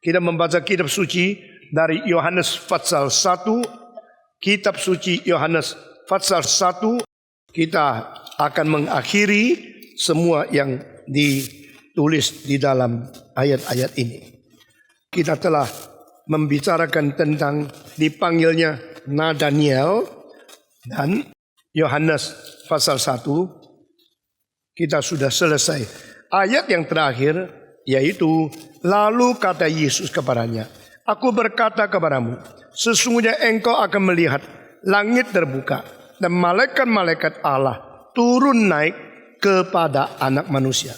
Kita membaca kitab suci dari Yohanes pasal 1. Kitab suci Yohanes pasal 1. Kita akan mengakhiri semua yang ditulis di dalam ayat-ayat ini. Kita telah membicarakan tentang dipanggilnya Nathaniel dan Yohanes pasal 1. Kita sudah selesai. Ayat yang terakhir yaitu lalu kata Yesus kepadanya, aku berkata kepadamu, sesungguhnya engkau akan melihat langit terbuka dan malaikat-malaikat Allah turun naik kepada anak manusia.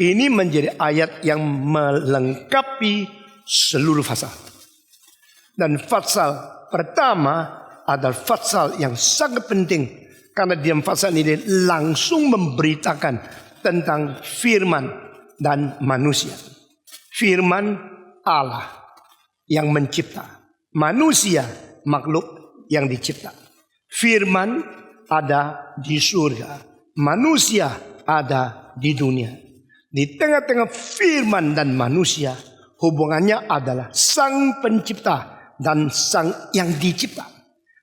Ini menjadi ayat yang melengkapi seluruh pasal. Dan pasal pertama adalah pasal yang sangat penting, karena di dalam pasal ini langsung memberitakan tentang firman dan manusia. Firman Allah yang mencipta, manusia makhluk yang dicipta. Firman ada di surga, manusia ada di dunia. Di tengah-tengah firman dan manusia, hubungannya adalah sang pencipta dan sang yang dicipta.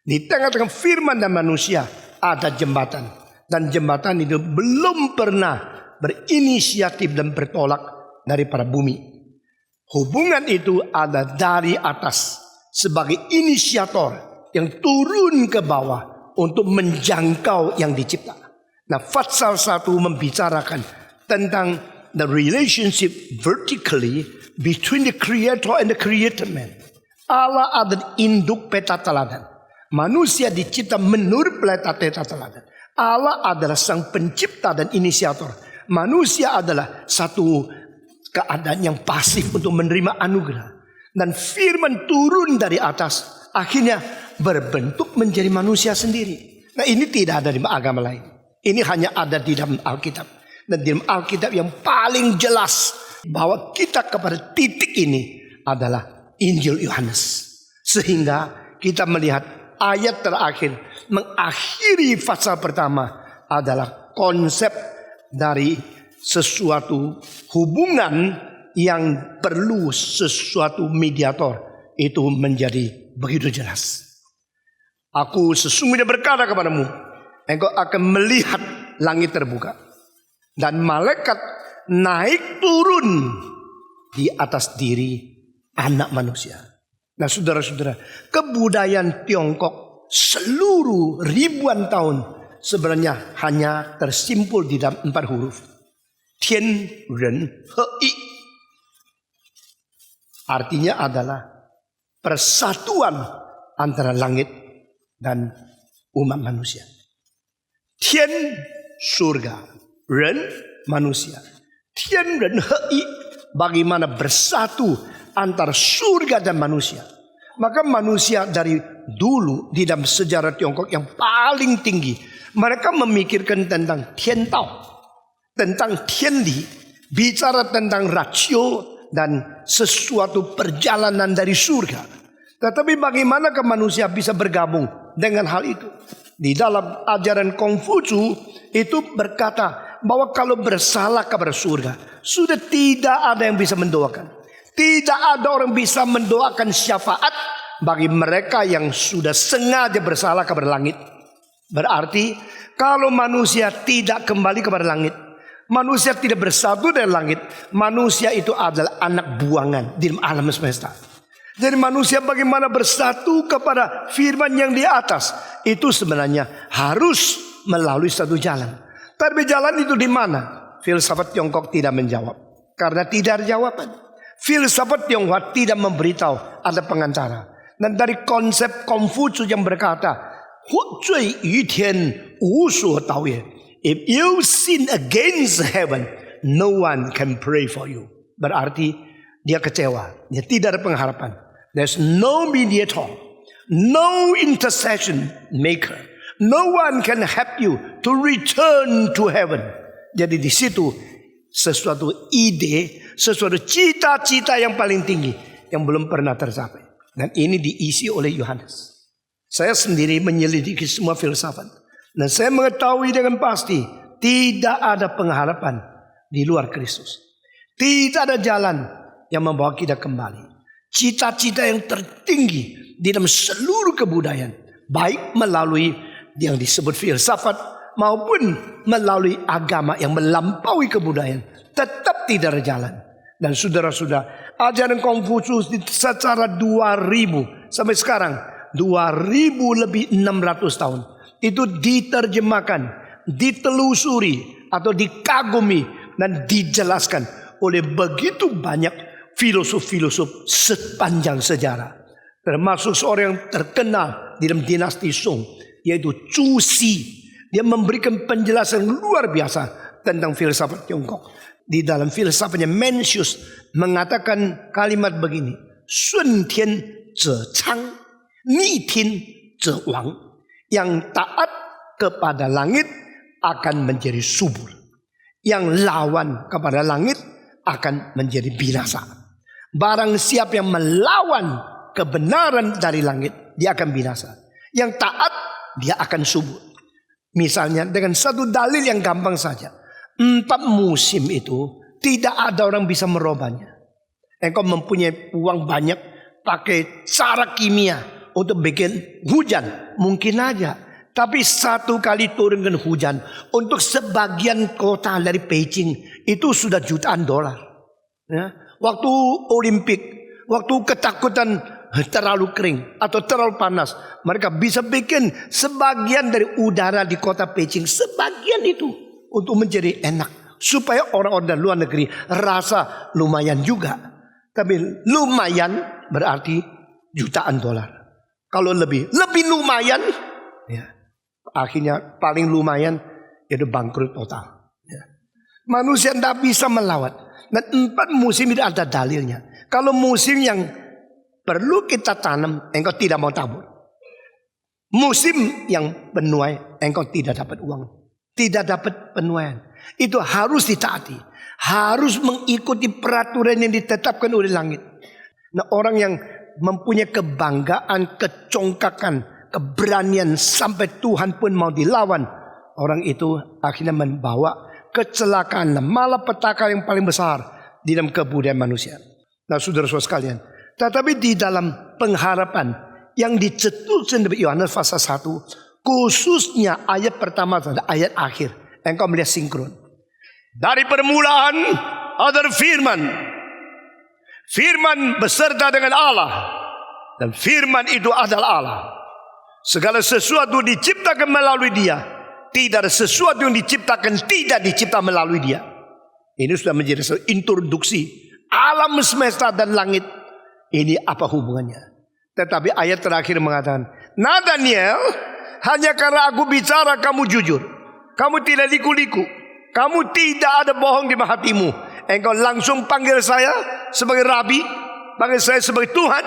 Di tengah-tengah firman dan manusia ada jembatan. Dan jembatan itu belum pernah berinisiatif dan bertolak daripada bumi. Hubungan itu ada dari atas sebagai inisiator yang turun ke bawah untuk menjangkau yang dicipta. Nah, pasal 1 membicarakan tentang the relationship vertically between the creator and the created man. Allah adalah induk peta teladan. Manusia dicipta menurut peta teladan. Allah adalah sang pencipta dan inisiator. Manusia adalah satu keadaan yang pasif untuk menerima anugerah. Dan firman turun dari atas, akhirnya berbentuk menjadi manusia sendiri. Nah, ini tidak ada di agama lain. Ini hanya ada di dalam Alkitab. Dan di dalam Alkitab yang paling jelas bahwa kita kepada titik ini adalah Injil Yohanes. Sehingga kita melihat ayat terakhir mengakhiri pasal pertama adalah konsep dari sesuatu hubungan yang perlu sesuatu mediator. Itu menjadi begitu jelas. Aku sesungguhnya berkata kepadamu, engkau akan melihat langit terbuka dan malaikat naik turun di atas diri anak manusia. Nah, saudara-saudara, kebudayaan Tiongkok seluruh ribuan tahun sebenarnya hanya tersimpul di dalam 4 huruf. Tian Ren He I. Artinya adalah persatuan antara langit dan umat manusia. Tian surga, Ren manusia. Tian Ren He I, bagaimana bersatu antara surga dan manusia. Maka manusia dari dulu di dalam sejarah Tiongkok yang paling tinggi, mereka memikirkan tentang Tian Tao, tentang Tian Li, bicara tentang rasio dan sesuatu perjalanan dari surga. Tetapi bagaimana manusia bisa bergabung dengan hal itu? Di dalam ajaran Konghucu itu berkata bahwa kalau bersalah kepada surga, sudah tidak ada yang bisa mendoakan. Tidak ada orang bisa mendoakan syafaat bagi mereka yang sudah sengaja bersalah kepada langit. Berarti kalau manusia tidak kembali kepada langit, manusia tidak bersatu dengan langit, manusia itu adalah anak buangan di alam semesta. Jadi manusia bagaimana bersatu kepada firman yang di atas, itu sebenarnya harus melalui satu jalan. Tapi jalan itu di mana? Filsafat Tiongkok tidak menjawab, karena tidak ada jawaban. Filsafat Tionghoa tidak memberitahu ada pengantara. Dan dari konsep Konghucu yang berkata, if you sin against heaven, no one can pray for you. Berarti dia kecewa, dia tidak ada pengharapan. There's no mediator, no intercession maker. No one can help you to return to heaven. Jadi di situ sesuatu ide, sesuatu cita-cita yang paling tinggi yang belum pernah tercapai. Dan ini diisi oleh Yohanes. Saya sendiri menyelidiki semua filsafat, dan saya mengetahui dengan pasti tidak ada pengharapan di luar Kristus. Tidak ada jalan yang membawa kita kembali. cita-cita yang tertinggi di dalam seluruh kebudayaan, baik melalui yang disebut filsafat maupun melalui agama yang melampaui kebudayaan, tetap tidak berjalan. Dan saudara-saudara, ajaran Konfusius secara 2000 sampai sekarang 2000 lebih 600 tahun itu diterjemahkan, ditelusuri atau dikagumi dan dijelaskan oleh begitu banyak filosof-filosof sepanjang sejarah. Termasuk seorang yang terkenal di dalam dinasti Song, yaitu Zhu Xi. Dia memberikan penjelasan luar biasa tentang filsafat Tiongkok. Di dalam filsafatnya, Mencius mengatakan kalimat begini: Sun tian ze chang, ni tian ze wang. Yang taat kepada langit akan menjadi subur, yang lawan kepada langit akan menjadi binasa. Barang siapa yang melawan kebenaran dari langit, dia akan binasa. Yang taat, dia akan subur. Misalnya dengan satu dalil yang gampang saja, 4 musim itu tidak ada orang bisa merubahnya. Engkau mempunyai uang banyak, pakai cara kimia untuk bikin hujan, mungkin aja. Tapi satu kali turunkan hujan untuk sebagian kota dari Beijing itu sudah jutaan dolar. Ya. Waktu Olimpik, waktu ketakutan terlalu kering atau terlalu panas, mereka bisa bikin sebagian dari udara di kota Beijing, sebagian itu untuk menjadi enak, supaya orang-orang dari luar negeri rasa lumayan juga. Tapi lumayan berarti jutaan dolar. Kalau lebih lumayan, ya, akhirnya paling lumayan itu bangkrut total. Ya. Manusia tidak bisa melawan. Dan 4 musim itu ada dalilnya. Kalau musim yang perlu kita tanam, engkau tidak mau tabur. Musim yang penuai, engkau tidak dapat uang, tidak dapat penuaian. Itu harus ditaati, harus mengikuti peraturan yang ditetapkan oleh langit. Nah, orang yang mempunyai kebanggaan, kecongkakan, keberanian sampai Tuhan pun mau dilawan, orang itu akhirnya membawa kecelakaan, malapetaka yang paling besar di dalam kebudayaan manusia. Nah, saudara-saudara sekalian, tetapi di dalam pengharapan yang dicetuskan dari Yohanes pasal 1, khususnya ayat pertama dan ayat akhir, engkau melihat sinkron. Dari permulaan ada firman. Firman beserta dengan Allah, dan firman itu adalah Allah. Segala sesuatu diciptakan melalui dia. Tidak ada sesuatu yang diciptakan tidak dicipta melalui dia. Ini sudah menjadi introduksi alam semesta dan langit. Ini apa hubungannya? Tetapi ayat terakhir mengatakan, Nathaniel, hanya karena aku bicara kamu jujur, kamu tidak liku-liku, kamu tidak ada bohong di hatimu. Engkau langsung panggil saya sebagai Rabi, panggil saya sebagai Tuhan,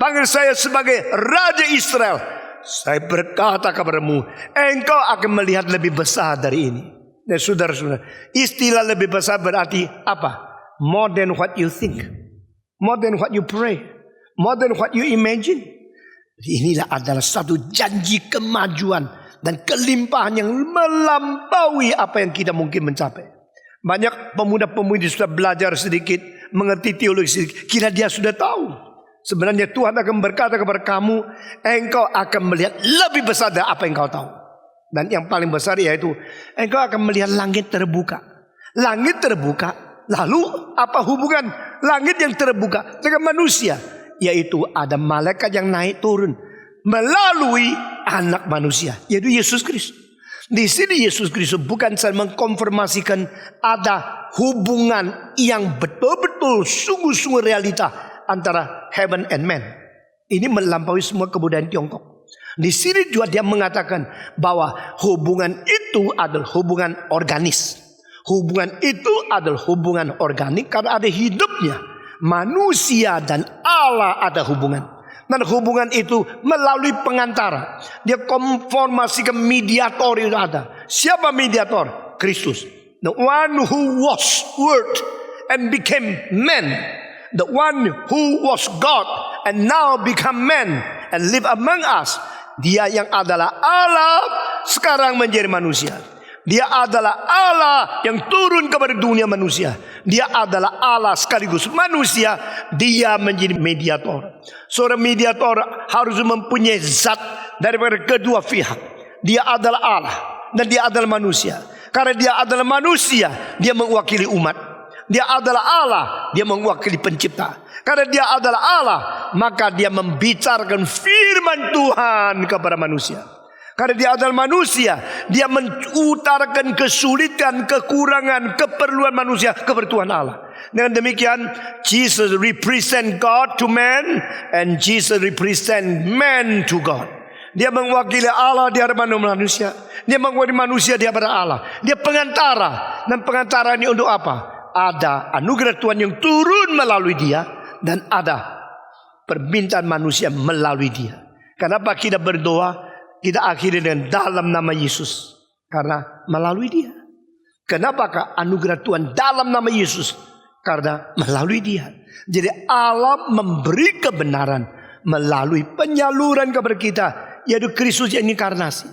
panggil saya sebagai Raja Israel. Saya berkata kepadamu, engkau akan melihat lebih besar dari ini. Dan saudara-saudara, istilah lebih besar berarti apa? More than what you think, more than what you pray, more than what you imagine. Inilah adalah satu janji kemajuan dan kelimpahan yang melampaui apa yang kita mungkin mencapai. Banyak pemuda-pemudi sudah belajar sedikit, mengerti teologi sedikit, kira dia sudah tahu. Sebenarnya Tuhan akan berkata kepada kamu, engkau akan melihat lebih besar dari apa yang kau tahu. Dan yang paling besar yaitu engkau akan melihat langit terbuka. Langit terbuka, lalu apa hubungan langit yang terbuka dengan manusia? Yaitu ada malaikat yang naik turun melalui anak manusia, yaitu Yesus Kristus. Di sini Yesus Kristus bukan saja mengkonfirmasikan ada hubungan yang betul-betul sungguh-sungguh realita antara heaven and man. Ini melampaui semua kebudayaan Tiongkok. Di sini juga dia mengatakan bahwa hubungan itu adalah hubungan organis. Hubungan itu adalah hubungan organik karena ada hidupnya. Manusia dan Allah ada hubungan. Dan hubungan itu melalui pengantara. Dia konformasi ke mediator itu ada. Siapa mediator? Kristus. The one who was word and became man. The one who was God and now become man and live among us. Dia yang adalah Allah sekarang menjadi manusia. Dia adalah Allah yang turun kepada dunia manusia. Dia adalah Allah sekaligus manusia. Dia menjadi mediator. Seorang mediator harus mempunyai zat daripada kedua pihak. Dia adalah Allah dan dia adalah manusia. Karena dia adalah manusia, dia mewakili umat. Dia adalah Allah, dia mewakili pencipta. Karena dia adalah Allah, maka dia membicarakan firman Tuhan kepada manusia. Karena dia adalah manusia, dia mengutarakan kesulitan, kekurangan, keperluan manusia kepada Tuhan Allah. Dengan demikian, Jesus represent God to man, and Jesus represent man to God. Dia mewakili Allah di hadapan manusia. Dia mewakili manusia di hadapan Allah. Dia pengantara. Dan pengantara ini untuk apa? Ada anugerah Tuhan yang turun melalui dia, dan ada permintaan manusia melalui dia. Kenapa kita berdoa? Kita akhiri dengan dalam nama Yesus. Karena melalui dia. Kenapakah anugerah Tuhan dalam nama Yesus? Karena melalui dia. Jadi Allah memberi kebenaran melalui penyaluran kepada kita, yaitu Kristus yang inkarnasi.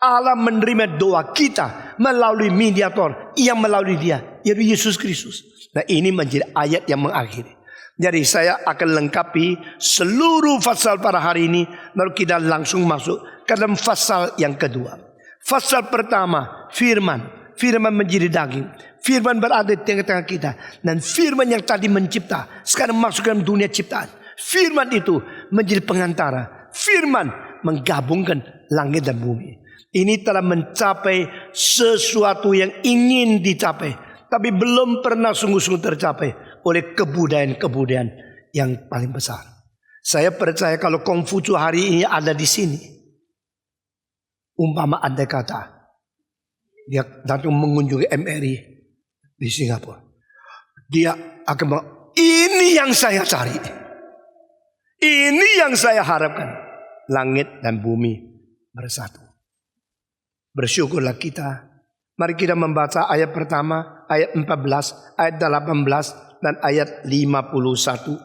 Allah menerima doa kita melalui mediator yang melalui dia, yaitu Yesus Kristus. Nah, ini menjadi ayat yang mengakhiri. Jadi saya akan lengkapi seluruh pasal pada hari ini, lalu kita langsung masuk ke dalam pasal yang kedua. Pasal pertama, firman. Firman menjadi daging. Firman berada di tengah-tengah kita. Dan firman yang tadi mencipta, sekarang masuk ke dalam dunia ciptaan. Firman itu menjadi pengantara. Firman menggabungkan langit dan bumi. Ini telah mencapai sesuatu yang ingin dicapai, tapi belum pernah sungguh-sungguh tercapai oleh kebudayaan-kebudayaan yang paling besar. Saya percaya kalau Konghucu hari ini ada di sini, umpama andai kata dia datang mengunjungi MRI di Singapura, dia akan bilang, ini yang saya cari, ini yang saya harapkan, langit dan bumi bersatu. Bersyukurlah kita. Mari kita membaca ayat pertama, ayat 14, ayat 18, dan ayat 51.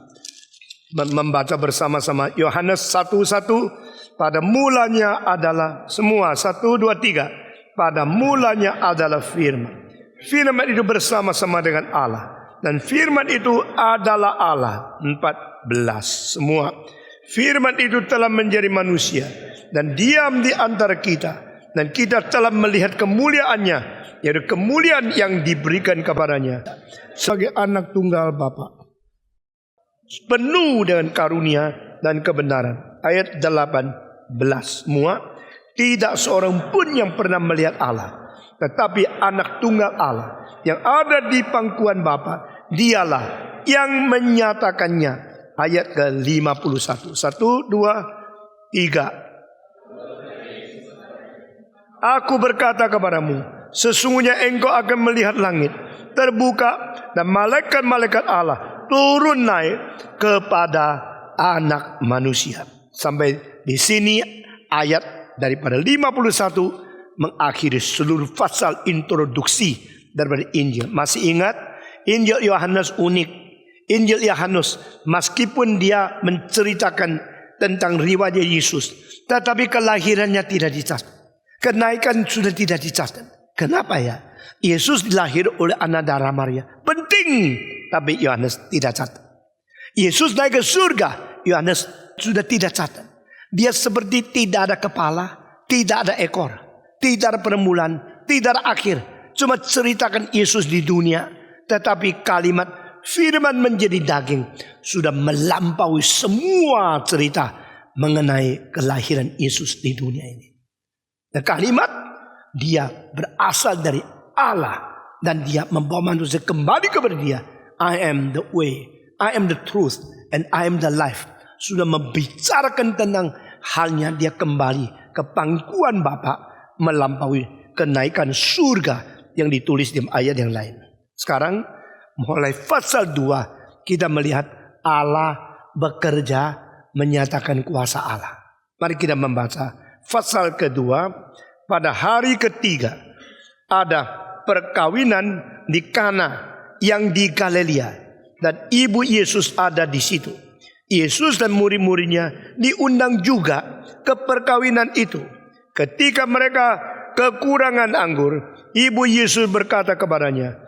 Membaca bersama-sama Yohanes 1:1. Pada mulanya adalah semua, 1, 2, 3. Pada mulanya adalah firman. Firman itu bersama-sama dengan Allah. Dan firman itu adalah Allah. 14 semua. Firman itu telah menjadi manusia dan diam di antara kita. Dan kita telah melihat kemuliaannya, yaitu kemuliaan yang diberikan kepadanya sebagai anak tunggal Bapa, penuh dengan karunia dan kebenaran. Ayat 18 semua. Tidak seorang pun yang pernah melihat Allah, tetapi anak tunggal Allah yang ada di pangkuan Bapa, dialah yang menyatakannya. Ayat ke-51. 1, 2, 3. Aku berkata kepadamu, sesungguhnya engkau akan melihat langit terbuka dan malaikat-malaikat Allah turun naik kepada anak manusia. Sampai di sini ayat daripada 51 mengakhiri seluruh pasal introduksi daripada Injil. Masih ingat? Injil Yohanes unik. Injil Yohanes meskipun dia menceritakan tentang riwayat Yesus, tetapi kelahirannya tidak dicatat. Kenaikan sudah tidak dicatat. Kenapa ya? Yesus dilahir oleh anak darah Maria. Penting. Tapi Yohanes tidak catat. Yesus naik ke surga. Yohanes sudah tidak catat. Dia seperti tidak ada kepala, tidak ada ekor, tidak ada permulaan, tidak ada akhir. Cuma ceritakan Yesus di dunia. Tetapi kalimat firman menjadi daging sudah melampaui semua cerita mengenai kelahiran Yesus di dunia ini. Dan kalimat dia berasal dari Allah, dan dia membawa manusia kembali kepada dia. I am the way, I am the truth, and I am the life. Sudah membicarakan tentang halnya dia kembali ke pangkuan Bapa melampaui kenaikan surga yang ditulis di ayat yang lain. Sekarang mulai pasal 2 kita melihat Allah bekerja menyatakan kuasa Allah. Mari kita membaca pasal kedua. Pada hari ketiga ada perkawinan di Kana yang di Galilea, dan ibu Yesus ada di situ. Yesus dan murid-muridnya diundang juga ke perkawinan itu. Ketika mereka kekurangan anggur, ibu Yesus berkata kepadanya,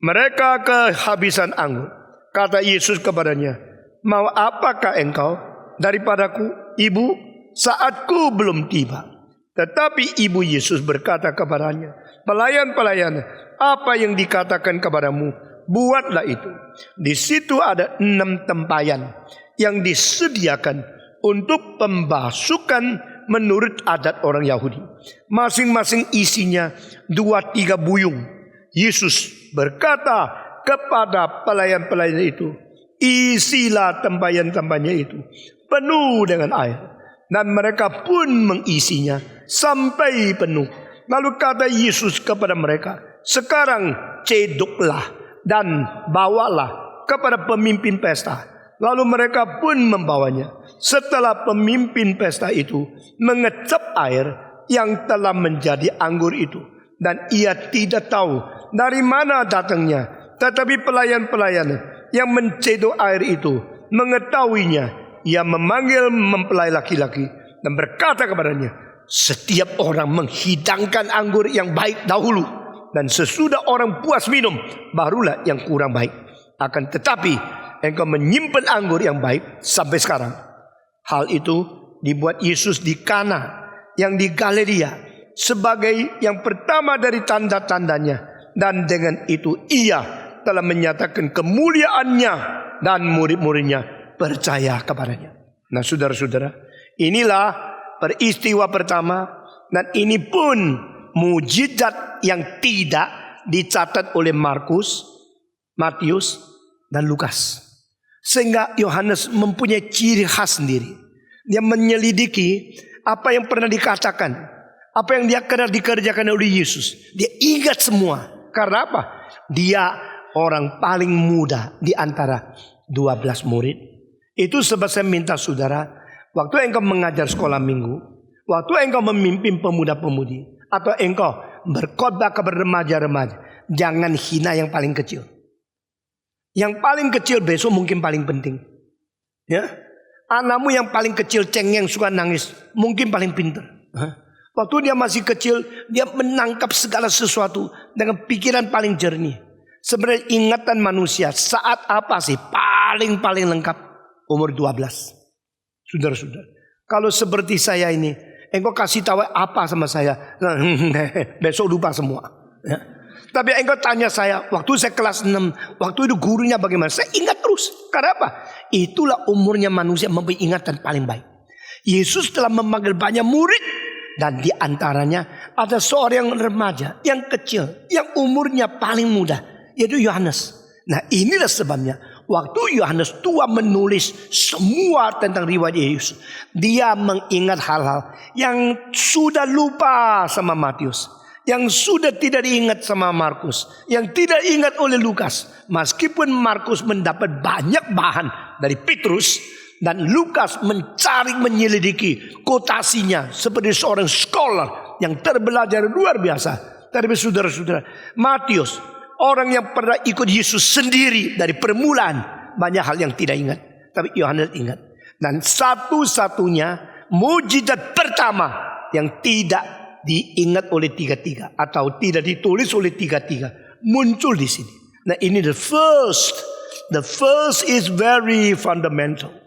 mereka kehabisan anggur. Kata Yesus kepadanya, mau apakah engkau daripadaku, ibu? Saatku belum tiba. Tetapi ibu Yesus berkata kepadanya, pelayan-pelayan, apa yang dikatakan kepadamu, buatlah itu. Di situ ada 6 tempayan yang disediakan untuk pembasukan menurut adat orang Yahudi. Masing-masing isinya 2-3 buyung. Yesus berkata kepada pelayan-pelayan itu, isilah tempayan-tempayannya itu penuh dengan air. Dan mereka pun mengisinya sampai penuh. Lalu kata Yesus kepada mereka, sekarang cedoklah dan bawalah kepada pemimpin pesta. Lalu mereka pun membawanya. Setelah pemimpin pesta itu mengecap air yang telah menjadi anggur itu, dan ia tidak tahu dari mana datangnya. Tetapi pelayan-pelayan yang mencedok air itu mengetahuinya. Ia memanggil mempelai laki-laki dan berkata kepadanya, setiap orang menghidangkan anggur yang baik dahulu, dan sesudah orang puas minum, barulah yang kurang baik. Akan tetapi engkau menyimpan anggur yang baik sampai sekarang. Hal itu dibuat Yesus di Kana yang di Galilea sebagai yang pertama dari tanda-tandanya. Dan dengan itu ia telah menyatakan kemuliaannya, dan murid-muridnya percaya kepadanya. Nah saudara-saudara, inilah peristiwa pertama, dan ini pun mujizat yang tidak dicatat oleh Markus, Matius, dan Lukas. Sehingga Yohanes mempunyai ciri khas sendiri. Dia menyelidiki apa yang pernah dikatakan, apa yang dia pernah dikerjakan oleh Yesus. Dia ingat semua. Karena apa? Dia orang paling muda di antara 12 murid. Itu sebab saya minta saudara, waktu engkau mengajar sekolah minggu, waktu engkau memimpin pemuda-pemudi, atau engkau berkhotbah kepada remaja-remaja, jangan hina yang paling kecil. Yang paling kecil besok mungkin paling penting. Ya, anakmu yang paling kecil cengeng suka nangis, mungkin paling pintar. Waktu dia masih kecil, dia menangkap segala sesuatu dengan pikiran paling jernih. Sebenarnya ingatan manusia saat apa sih paling lengkap? Umur 12. Saudara-saudara, kalau seperti saya ini, engkau kasih tahu apa sama saya, besok lupa semua. Ya. Tapi engkau tanya saya, waktu saya kelas 6, waktu itu gurunya bagaimana? Saya ingat terus. Karena apa? Itulah umurnya manusia mempunyai ingatan paling baik. Yesus telah memanggil banyak murid, dan di antaranya ada seorang remaja yang kecil, yang umurnya paling muda, yaitu Yohanes. Nah inilah sebabnya waktu Yohanes tua menulis semua tentang riwayat Yesus, dia mengingat hal-hal yang sudah lupa sama Matius, yang sudah tidak diingat sama Markus, yang tidak ingat oleh Lukas. Meskipun Markus mendapat banyak bahan dari Petrus, dan Lukas mencari menyelidiki kotasinya seperti seorang scholar yang terbelajar luar biasa. Tapi saudara-saudara, Matius, orang yang pernah ikut Yesus sendiri dari permulaan, banyak hal yang tidak ingat. Tapi Yohanes ingat. Dan satu-satunya mujizat pertama yang tidak diingat oleh tiga-tiga, atau tidak ditulis oleh tiga-tiga, muncul di sini. Nah ini the first is very fundamental.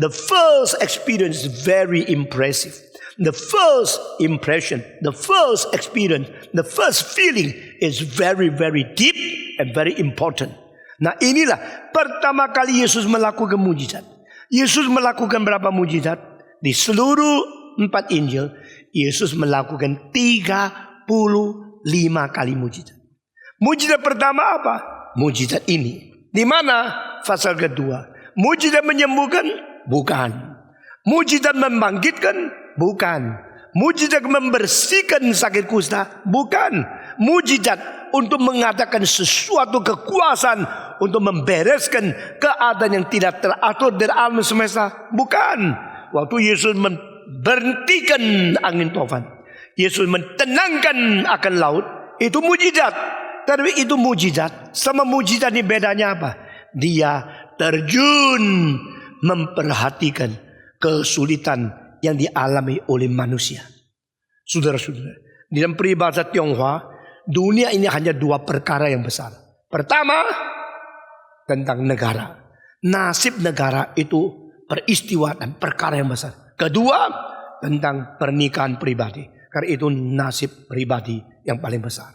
The first experience is very impressive. The first impression, the first experience, the first feeling is very deep and very important. Nah inilah pertama kali Yesus melakukan mujizat. Yesus melakukan berapa mujizat? Di seluruh 4 Injil, Yesus melakukan 35 kali mujizat. Mujizat pertama apa? Mujizat ini. Di mana? Pasal kedua. Mujizat menyembuhkan? Bukan. Mujizat membangkitkan? Bukan. Mujizat membersihkan sakit kusta? Bukan. Mujizat untuk mengatakan sesuatu kekuasaan untuk membereskan keadaan yang tidak teratur dari alam semesta? Bukan. Waktu Yesus berhentikan angin tofan, Yesus mentenangkan akan laut, itu mujizat. Tapi itu mujizat sama mujizat ini bedanya apa? Dia terjun memperhatikan kesulitan yang dialami oleh manusia. Saudara-saudara, di dalam peribahasa Tionghoa, dunia ini hanya dua perkara yang besar. Pertama, tentang negara. Nasib negara itu peristiwa dan perkara yang besar. Kedua, tentang pernikahan pribadi. Karena itu nasib pribadi yang paling besar.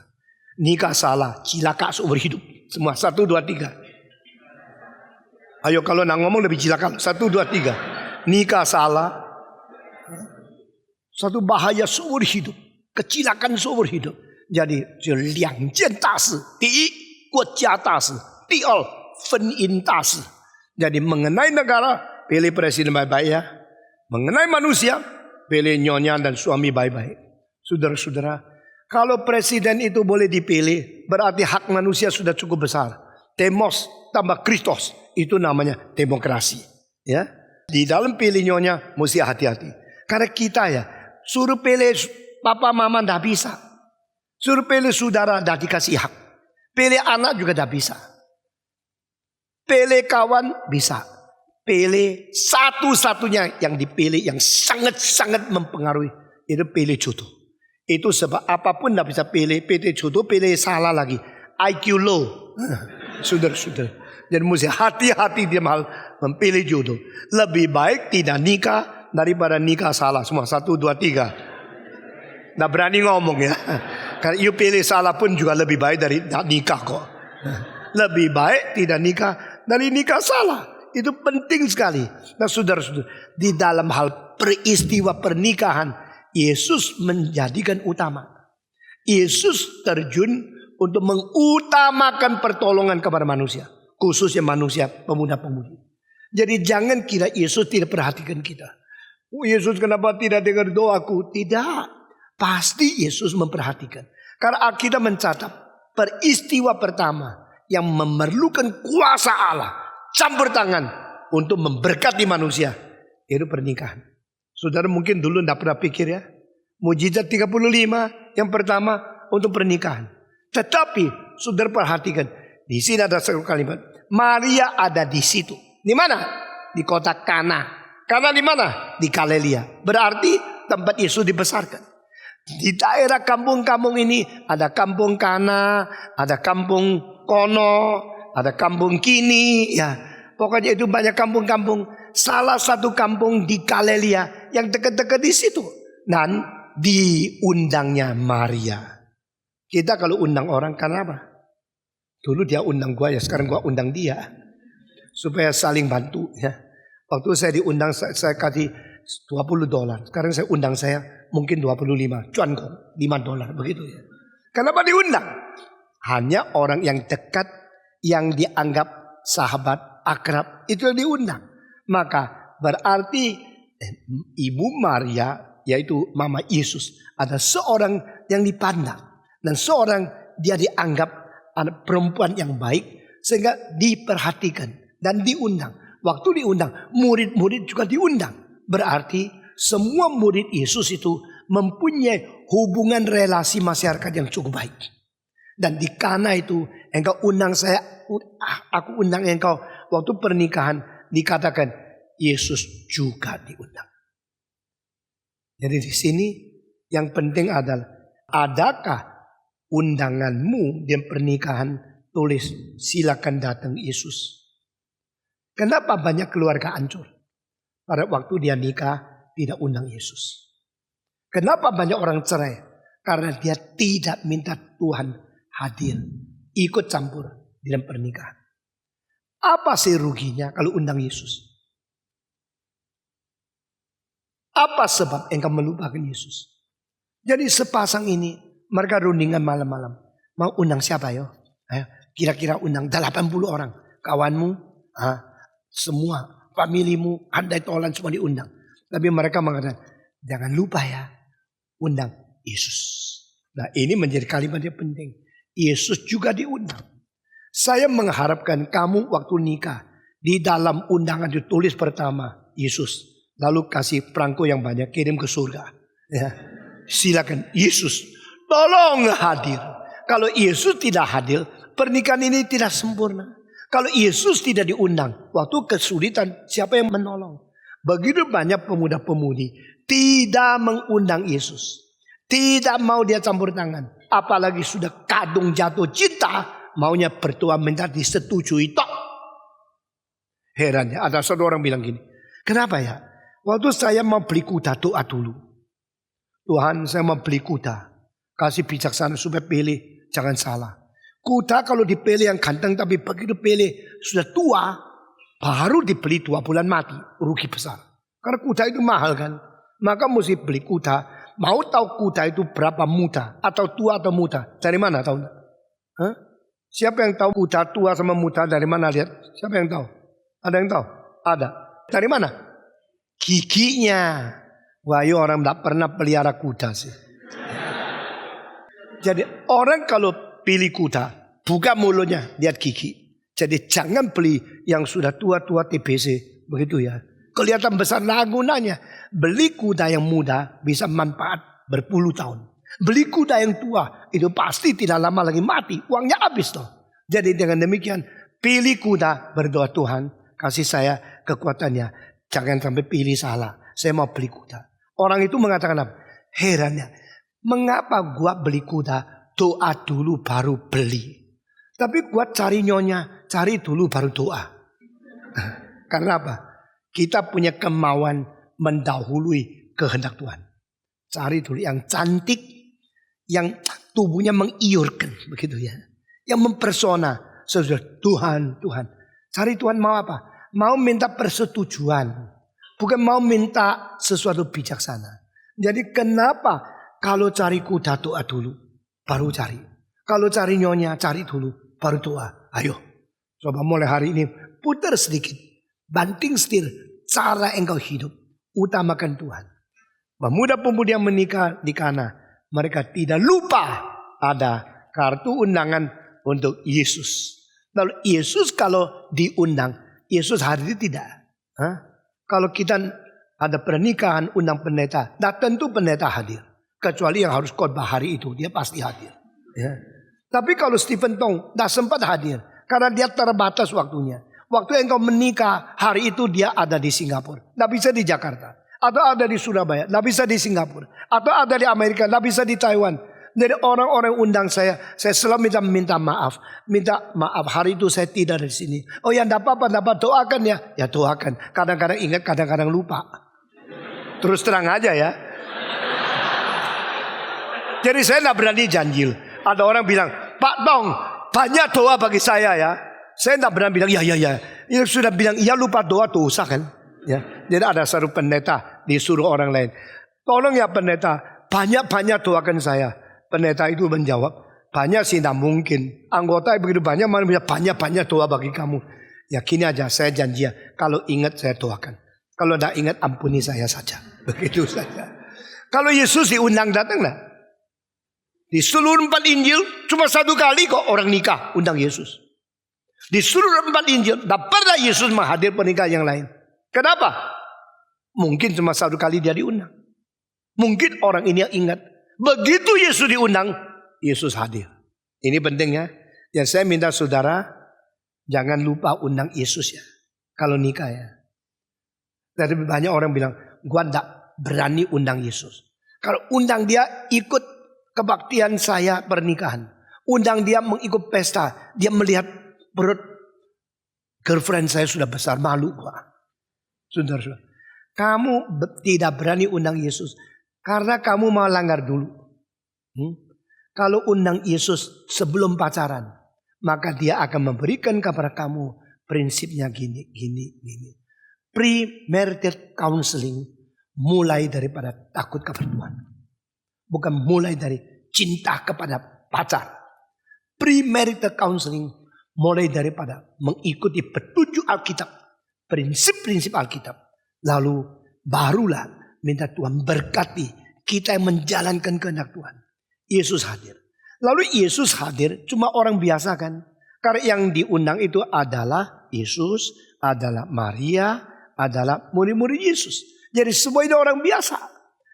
Nikah salah, cilaka seumur hidup. Semua 1, 2, 3. Ayo kalau nak ngomong lebih cilaka. 1, 2, 3. Nikah salah, satu bahaya seumur hidup. Kecelakaan seumur hidup. Jadi 2件大事. 第一，国家大事。第二，婚姻大事. Jadi mengenai negara, pilih presiden baik-baik ya. Mengenai manusia, pilih nyonya dan suami baik-baik. Saudara-saudara, kalau presiden itu boleh dipilih, berarti hak manusia sudah cukup besar. Demos tambah Kristos, itu namanya demokrasi. Ya, di dalam pilih nyonya mesti hati-hati. Karena kita ya, suruh pilih papa mama tidak bisa. Suruh pilih saudara tidak dikasih hak. Pilih anak juga tidak bisa. Pilih kawan bisa. Pilih satu-satunya yang dipilih yang sangat-sangat mempengaruhi. Itu pilih jodoh. Itu sebab apapun tidak bisa pilih. Pilih jodoh, pilih salah lagi. IQ low. Saudara-saudara. Jadi mesti hati-hati dia hal memilih jodoh. Lebih baik tidak nikah daripada nikah salah. Semua 1, 2, 3. Tidak berani ngomong ya. Karena you pilih salah pun juga lebih baik dari nikah kok. Lebih baik tidak nikah dari nikah salah. Itu penting sekali. Nah saudara-saudara, di dalam hal peristiwa pernikahan, Yesus menjadikan utama. Yesus terjun untuk mengutamakan pertolongan kepada manusia. Khususnya manusia pemuda-pemudi. Jadi jangan kira Yesus tidak perhatikan kita. Oh, Yesus kenapa tidak dengar doaku? Tidak. Pasti Yesus memperhatikan. Karena Alkitab mencatat peristiwa pertama yang memerlukan kuasa Allah campur tangan untuk memberkati manusia, yaitu pernikahan. Saudara mungkin dulu tidak pernah pikir ya. Mujizat 35 yang pertama untuk pernikahan. Tetapi saudara perhatikan, di sini ada satu kalimat. Maria ada di situ. Di mana? Di kota Kana. Kana di mana? Di Galilea. Berarti tempat Yesus dibesarkan. Di daerah kampung-kampung ini ada kampung Kana, ada kampung Kono, ada kampung Kini, ya. Pokoknya itu banyak kampung-kampung. Salah satu kampung di Galilea yang dekat-dekat di situ. Dan diundangnya Maria. Kita kalau undang orang karena apa? Dulu dia undang gua ya, sekarang gua undang dia. Supaya saling bantu ya. Waktu saya diundang saya kasih $20. Sekarang saya undang saya mungkin 25. Cuan kok $5 begitu ya. Kenapa diundang? Hanya orang yang dekat, yang dianggap sahabat, akrab, itu yang diundang. Maka berarti Ibu Maria, yaitu Mama Yesus, ada seorang yang dipandang. Dan seorang dia dianggap anak perempuan yang baik, sehingga diperhatikan dan diundang. Waktu diundang, murid-murid juga diundang. Berarti semua murid Yesus itu mempunyai hubungan relasi masyarakat yang cukup baik. Dan di Kana itu engkau undang saya, aku undang engkau. Waktu pernikahan dikatakan Yesus juga diundang. Jadi di sini yang penting adalah, adakah undanganmu di pernikahan? Tulis silakan datang Yesus. Kenapa banyak keluarga hancur? Pada waktu dia nikah tidak undang Yesus. Kenapa banyak orang cerai? Karena dia tidak minta Tuhan hadir, ikut campur dalam pernikahan. Apa sih ruginya kalau undang Yesus? Apa sebab engkau melupakan Yesus? Jadi sepasang ini mereka rundingan malam-malam. Mau undang siapa yo? Ayo, kira-kira undang 80 orang. Kawanmu, semua, familimu, handai tolan semua diundang. Tapi mereka mengatakan, jangan lupa ya, undang Yesus. Nah ini menjadi kalimat yang penting. Yesus juga diundang. Saya mengharapkan kamu waktu nikah, di dalam undangan ditulis pertama, Yesus. Lalu kasih perangko yang banyak, kirim ke surga. Ya. Silakan, Yesus, tolong hadir. Kalau Yesus tidak hadir, pernikahan ini tidak sempurna. Kalau Yesus tidak diundang, waktu kesulitan, siapa yang menolong? Begitu banyak pemuda-pemudi tidak mengundang Yesus. Tidak mau dia campur tangan. Apalagi sudah kadung jatuh cinta, maunya bertua minta disetujui tok. Herannya ada satu orang bilang gini, kenapa ya? Waktu saya mau beli kuda, doa dulu. Tuhan, saya mau beli kuda. Kasih bijaksana supaya pilih, jangan salah. Kuda kalau dipilih yang ganteng, tapi begitu pilih sudah tua, baru dibeli 2 bulan mati, rugi besar. Karena kuda itu mahal kan. Maka mesti beli kuda. Mau tahu kuda itu berapa muda, atau tua atau muda? Dari mana tahu? Hah? Siapa yang tahu kuda tua sama muda dari mana? Lihat. Siapa yang tahu? Ada yang tahu? Ada. Dari mana? Giginya. Wah, orang tidak pernah pelihara kuda sih. Jadi orang kalau pilih kuda, buka mulutnya, lihat gigi. Jadi jangan beli yang sudah tua-tua TBC. Begitu ya. Kelihatan besar gunanya. Beli kuda yang muda bisa manfaat berpuluh tahun. Beli kuda yang tua itu pasti tidak lama lagi mati. Uangnya habis toh. Jadi dengan demikian pilih kuda, berdoa Tuhan kasih saya kekuatannya. Jangan sampai pilih salah. Saya mau beli kuda. Orang itu mengatakan apa? Herannya. Mengapa gua beli kuda? Doa dulu baru beli. Tapi gua cari nyonya. Cari dulu baru doa. Karena apa? Kita punya kemauan mendahului kehendak Tuhan. Cari dulu yang cantik, yang tubuhnya mengiurkan, begitu ya. Yang mempersona, sesudah Tuhan. Cari Tuhan mau apa? Mau minta persetujuan, bukan mau minta sesuatu bijaksana. Jadi kenapa kalau cari kuda doa dulu, baru cari. Kalau cari nyonya cari dulu, baru doa. Ayo, coba mulai hari ini putar sedikit, banting setir. Cara engkau hidup, utamakan Tuhan. Pemuda-pemudi yang menikah di Kana, mereka tidak lupa ada kartu undangan untuk Yesus. Lalu Yesus kalau diundang, Yesus hadir tidak? Kalau kita ada pernikahan undang pendeta, nah tentu pendeta hadir. Kecuali yang harus khotbah hari itu, dia pasti hadir. Ya. Tapi kalau Stephen Tong tidak sempat hadir, karena dia terbatas waktunya. Waktu engkau menikah, hari itu dia ada di Singapura. Tidak bisa di Jakarta. Atau ada di Surabaya. Tidak bisa di Singapura. Atau ada di Amerika. Tidak bisa di Taiwan. Jadi orang-orang undang saya selalu minta maaf. Minta maaf, hari itu saya tidak di sini. Oh ya tidak apa-apa, doakan ya. Ya doakan. Kadang-kadang ingat, kadang-kadang lupa. Terus terang aja ya. Jadi saya tidak berani janjil. Ada orang bilang, Pak Tong, banyak doa bagi saya ya. Saya tidak berani bilang ya. Ya sudah bilang iya lupa doa dosa kan. Ya. Jadi ada satu pendeta disuruh orang lain. Tolong ya pendeta, banyak-banyak doakan saya. Pendeta itu menjawab, banyak sih tidak mungkin. Anggota begitu banyak, mana bisa banyak-banyak doa bagi kamu. Ya gini aja, saya janji ya. Kalau ingat saya doakan. Kalau tidak ingat ampuni saya saja. Begitu saja. Kalau Yesus diundang datang lah. Di seluruh 4 Injil cuma 1 kali kok orang nikah undang Yesus. Di seluruh 4 Injil tidak pernah Yesus menghadir pernikahan yang lain. Kenapa? Mungkin cuma 1 kali dia diundang. Mungkin orang ini yang ingat. Begitu Yesus diundang, Yesus hadir. Ini pentingnya. Yang saya minta saudara, jangan lupa undang Yesus ya. Kalau nikah ya. Tapi banyak orang bilang, gua tidak berani undang Yesus. Kalau undang dia ikut kebaktian saya pernikahan. Undang dia mengikut pesta. Dia melihat perut girlfriend saya sudah besar, malu gua. Saudara, kamu tidak berani undang Yesus karena kamu mau langgar dulu. Kalau undang Yesus sebelum pacaran, maka dia akan memberikan kepada kamu prinsipnya gini. Premarital counseling mulai daripada takut kepada Tuhan. Bukan mulai dari cinta kepada pacar. Premarital counseling mulai daripada mengikuti petunjuk Alkitab. Prinsip-prinsip Alkitab. Lalu barulah minta Tuhan berkati kita yang menjalankan kehendak Tuhan. Yesus hadir. Lalu Yesus hadir cuma orang biasa kan. Karena yang diundang itu adalah Yesus, adalah Maria, adalah murid-murid Yesus. Jadi semua itu orang biasa.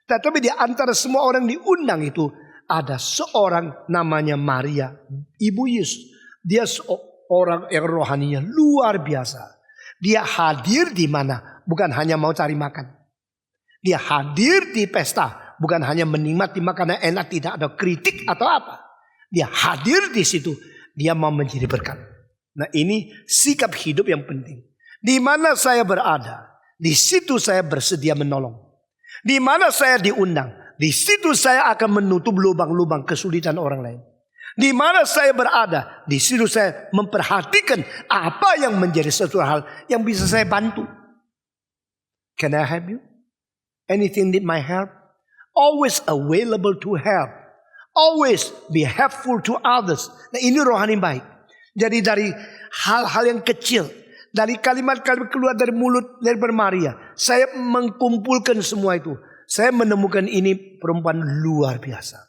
Tetapi di antara semua orang diundang itu ada seorang namanya Maria, ibu Yesus. Dia seorang yang rohaninya luar biasa. Dia hadir di mana? Bukan hanya mau cari makan. Dia hadir di pesta. bukan hanya menikmati makanan enak, tidak ada kritik atau apa. Dia hadir di situ, dia mau menjadi berkat. Nah, ini sikap hidup yang penting. Di mana saya berada, di situ saya bersedia menolong. Di mana saya diundang, di situ saya akan menutup lubang-lubang kesulitan orang lain. Di mana saya berada, di situ saya memperhatikan apa yang menjadi suatu hal yang bisa saya bantu. Can I help you? Anything need my help? Always available to help. Always be helpful to others. Nah, ini rohani baik. Jadi dari hal-hal yang kecil, dari kalimat-kalimat keluar dari mulut dari Maria, saya mengkumpulkan semua itu. Saya menemukan ini perempuan luar biasa.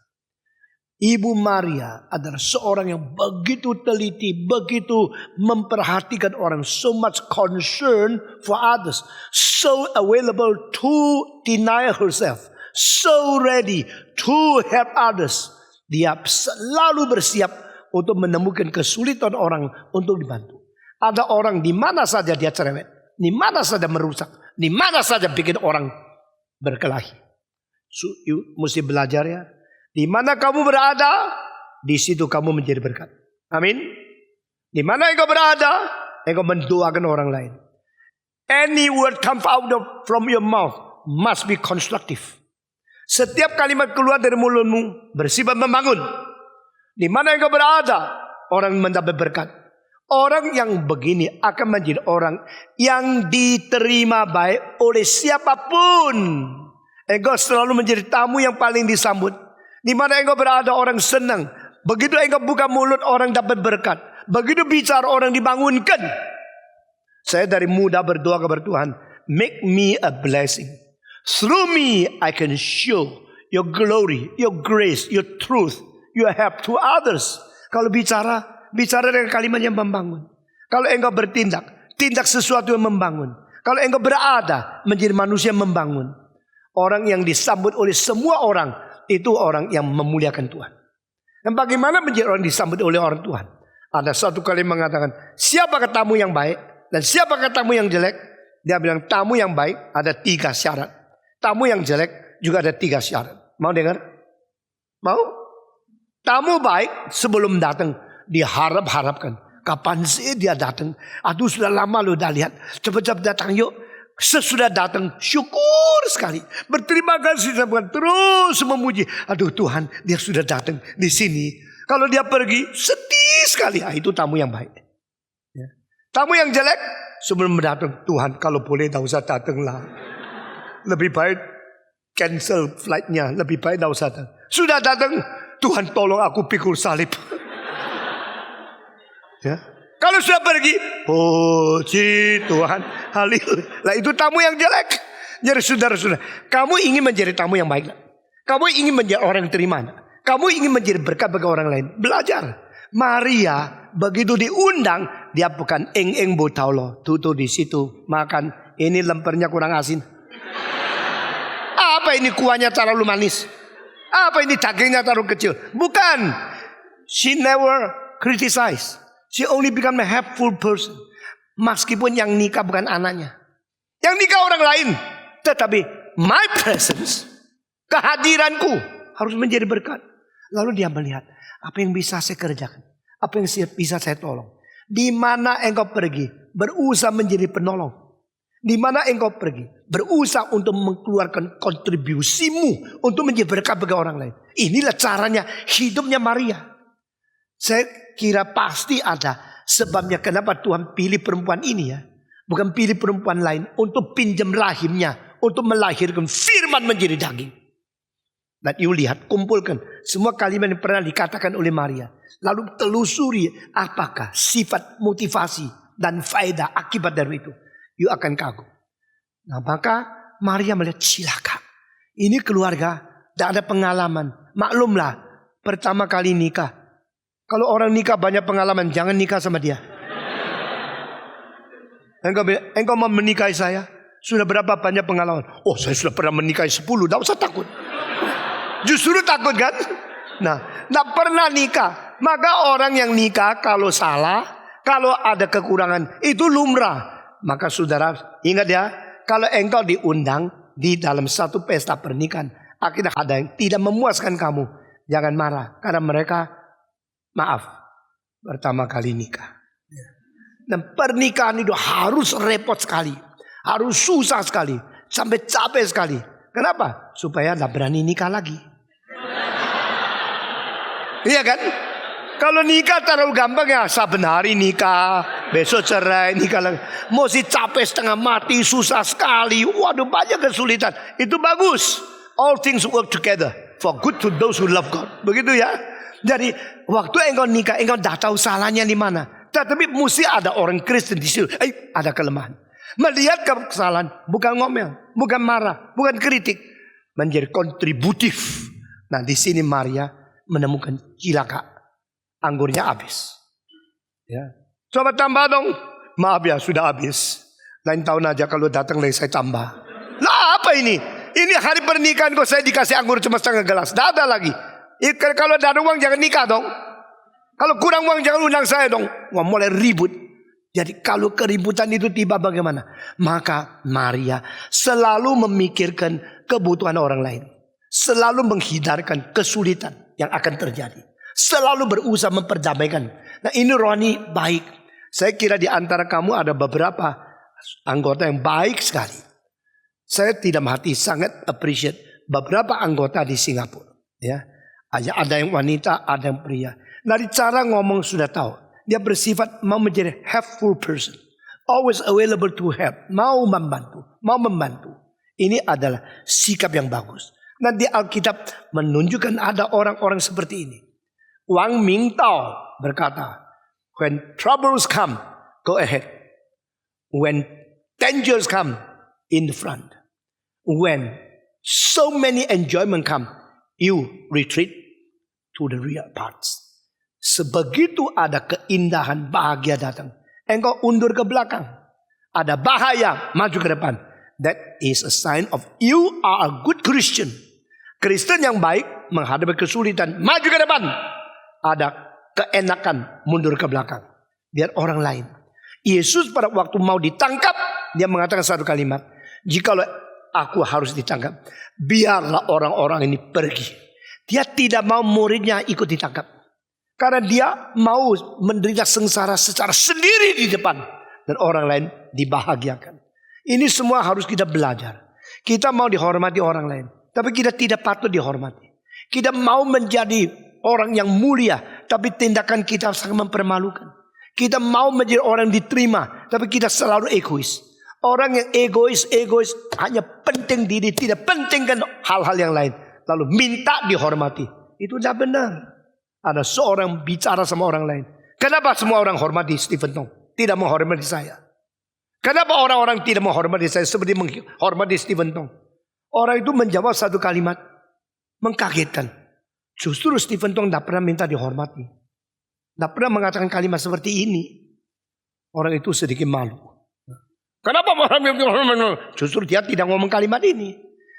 Ibu Maria adalah seorang yang begitu teliti, begitu memperhatikan orang, so much concern for others, so available to deny herself, so ready to help others. Dia selalu bersiap untuk menemukan kesulitan orang untuk dibantu. Ada orang di mana saja dia cerewet, di mana saja merusak, di mana saja bikin orang berkelahi. Mesti belajar ya. Di mana kamu berada, di situ kamu menjadi berkat. Amin. Di mana engkau berada, engkau mendoakan orang lain. Any word comes out from your mouth must be constructive. Setiap kalimat keluar dari mulutmu bersifat membangun. Di mana engkau berada, orang mendapat berkat. Orang yang begini akan menjadi orang yang diterima baik oleh siapapun. Engkau selalu menjadi tamu yang paling disambut. Di mana engkau berada orang senang. Begitu engkau buka mulut orang dapat berkat. Begitu bicara orang dibangunkan. Saya dari muda berdoa kepada Tuhan. Make me a blessing. Through me I can show your glory, your grace, your truth, your help to others. Kalau bicara dengan kalimat yang membangun. Kalau engkau bertindak, tindak sesuatu yang membangun. Kalau engkau berada menjadi manusia yang membangun. Orang yang disambut oleh semua orang. Itu orang yang memuliakan Tuhan. Dan bagaimana menjadi orang disambut oleh orang Tuhan? Ada satu kali mengatakan, siapakah tamu yang baik dan siapakah tamu yang jelek? Dia bilang tamu yang baik ada 3 syarat. Tamu yang jelek juga ada 3 syarat. Mau dengar? Mau? Tamu baik sebelum datang diharap-harapkan. Kapan sih dia datang? Aduh sudah lama lo dah lihat. Cepat-cepat datang yuk. Sesudah datang syukur sekali, berterima kasih sama Tuhan, terus memuji. Aduh Tuhan, dia sudah datang di sini. Kalau dia pergi sedih sekali. Itu tamu yang baik ya. Tamu yang jelek sebelum datang, Tuhan kalau boleh tak usah datanglah. Lebih baik cancel flightnya, lebih baik tak usah datang. Sudah datang, Tuhan tolong aku pikul salib ya. Kalau sudah pergi, puji Tuhan, haleluya. Lah itu tamu yang jelek. Jadi saudara-saudara, kamu ingin menjadi tamu yang baik. Kamu ingin menjadi orang yang terima. Kamu ingin menjadi berkat bagi orang lain. Belajar. Maria begitu diundang, dia bukan eng botaulo, tutu di situ makan. Ini lempernya kurang asin. Apa ini kuahnya terlalu manis? Apa ini dagingnya terlalu kecil? Bukan. She never criticize. She only become a helpful person. Meskipun yang nikah bukan anaknya. Yang nikah orang lain. Tetapi my presence, kehadiranku harus menjadi berkat. Lalu dia melihat apa yang bisa saya kerjakan. Apa yang bisa saya tolong. Di mana engkau pergi, berusaha menjadi penolong. Di mana engkau pergi, berusaha untuk mengeluarkan kontribusimu untuk menjadi berkat bagi orang lain. Inilah caranya hidupnya Maria. Saya kira pasti ada sebabnya kenapa Tuhan pilih perempuan ini ya. Bukan pilih perempuan lain untuk pinjam rahimnya. Untuk melahirkan firman menjadi daging. Dan you lihat, kumpulkan semua kalimat yang pernah dikatakan oleh Maria. Lalu telusuri apakah sifat motivasi dan faedah akibat dari itu. You akan kagum. Nah maka Maria melihat silakan. Ini keluarga tidak ada pengalaman. Maklumlah pertama kali nikah. Kalau orang nikah banyak pengalaman, jangan nikah sama dia. Engkau mau menikahi saya? Sudah berapa banyak pengalaman? Oh saya sudah pernah menikahi 10, tidak usah takut. Justru takut kan? Nah, tidak pernah nikah. Maka orang yang nikah kalau salah, kalau ada kekurangan, itu lumrah. Maka saudara ingat ya, kalau engkau diundang di dalam satu pesta pernikahan, akhirnya ada yang tidak memuaskan kamu, jangan marah. Karena mereka, maaf, pertama kali nikah. Dan pernikahan itu harus repot sekali. Harus susah sekali. Sampai capek sekali. Kenapa? Supaya tidak berani nikah lagi. Iya kan? Kalau nikah terlalu gampang ya, saben hari nikah, besok cerai, nikah lagi. Mesti capek setengah mati, susah sekali. Waduh, banyak kesulitan. Itu bagus. All things work together for good to those who love God. Begitu ya. Jadi waktu engkau nikah, engkau dah tahu salahnya di mana. Tetapi mesti ada orang Kristen di situ. Ada kelemahan. Melihat kesalahan, bukan ngomel, bukan marah, bukan kritik, menjadi kontributif. Nah, di sini Maria menemukan cilaka. Anggurnya habis. Ya. Coba tambah dong. Maaf ya, sudah habis. Lain tahun aja kalau datang lagi saya tambah. Lah apa ini? Ini hari pernikahan kok saya dikasih anggur cuma setengah gelas. Tidak ada lagi. Kalau ada uang jangan nikah dong. Kalau kurang uang jangan undang saya dong. Wah, mulai ribut. Jadi kalau keributan itu tiba bagaimana? Maka Maria selalu memikirkan kebutuhan orang lain. Selalu menghindarkan kesulitan yang akan terjadi. Selalu berusaha memperdamaikan. Nah, ini rohani baik. Saya kira di antara kamu ada beberapa anggota yang baik sekali. Saya tidak hati sangat appreciate beberapa anggota di Singapura. Ya, ada yang wanita, ada yang pria. Dari cara ngomong sudah tahu. Dia bersifat mau menjadi helpful person. Always available to help. Mau membantu. Ini adalah sikap yang bagus. Nah, di Alkitab menunjukkan ada orang-orang seperti ini. Wang Mingtao berkata, when troubles come, go ahead. When dangers come, in the front. When so many enjoyment come, you retreat to the real parts. Sebegitu ada keindahan, bahagia datang, engkau undur ke belakang. Ada bahaya, maju ke depan. That is a sign of you are a good Christian. Kristen yang baik menghadapi kesulitan, maju ke depan. Ada keenakan, mundur ke belakang. Biar orang lain. Yesus pada waktu mau ditangkap, dia mengatakan satu kalimat. Jikalau aku harus ditangkap, biarlah orang-orang ini pergi. Dia tidak mau muridnya ikut ditangkap. Karena dia mau menderita sengsara secara sendiri di depan. Dan orang lain dibahagiakan. Ini semua harus kita belajar. Kita mau dihormati orang lain. Tapi kita tidak patut dihormati. Kita mau menjadi orang yang mulia, tapi tindakan kita sangat mempermalukan. Kita mau menjadi orang yang diterima, tapi kita selalu egois. Orang yang egois hanya penting diri, tidak pentingkan hal-hal yang lain. Lalu minta dihormati. Itu tidak benar. Ada seorang bicara sama orang lain. Kenapa semua orang hormati Stephen Tong? Tidak menghormati saya. Kenapa orang-orang tidak menghormati saya seperti menghormati Stephen Tong? Orang itu menjawab satu kalimat, mengkagetkan. Justru Stephen Tong tidak pernah minta dihormati. Tidak pernah mengatakan kalimat seperti ini. Orang itu sedikit malu. Kenapa menghormati? Justru dia tidak ngomong kalimat ini.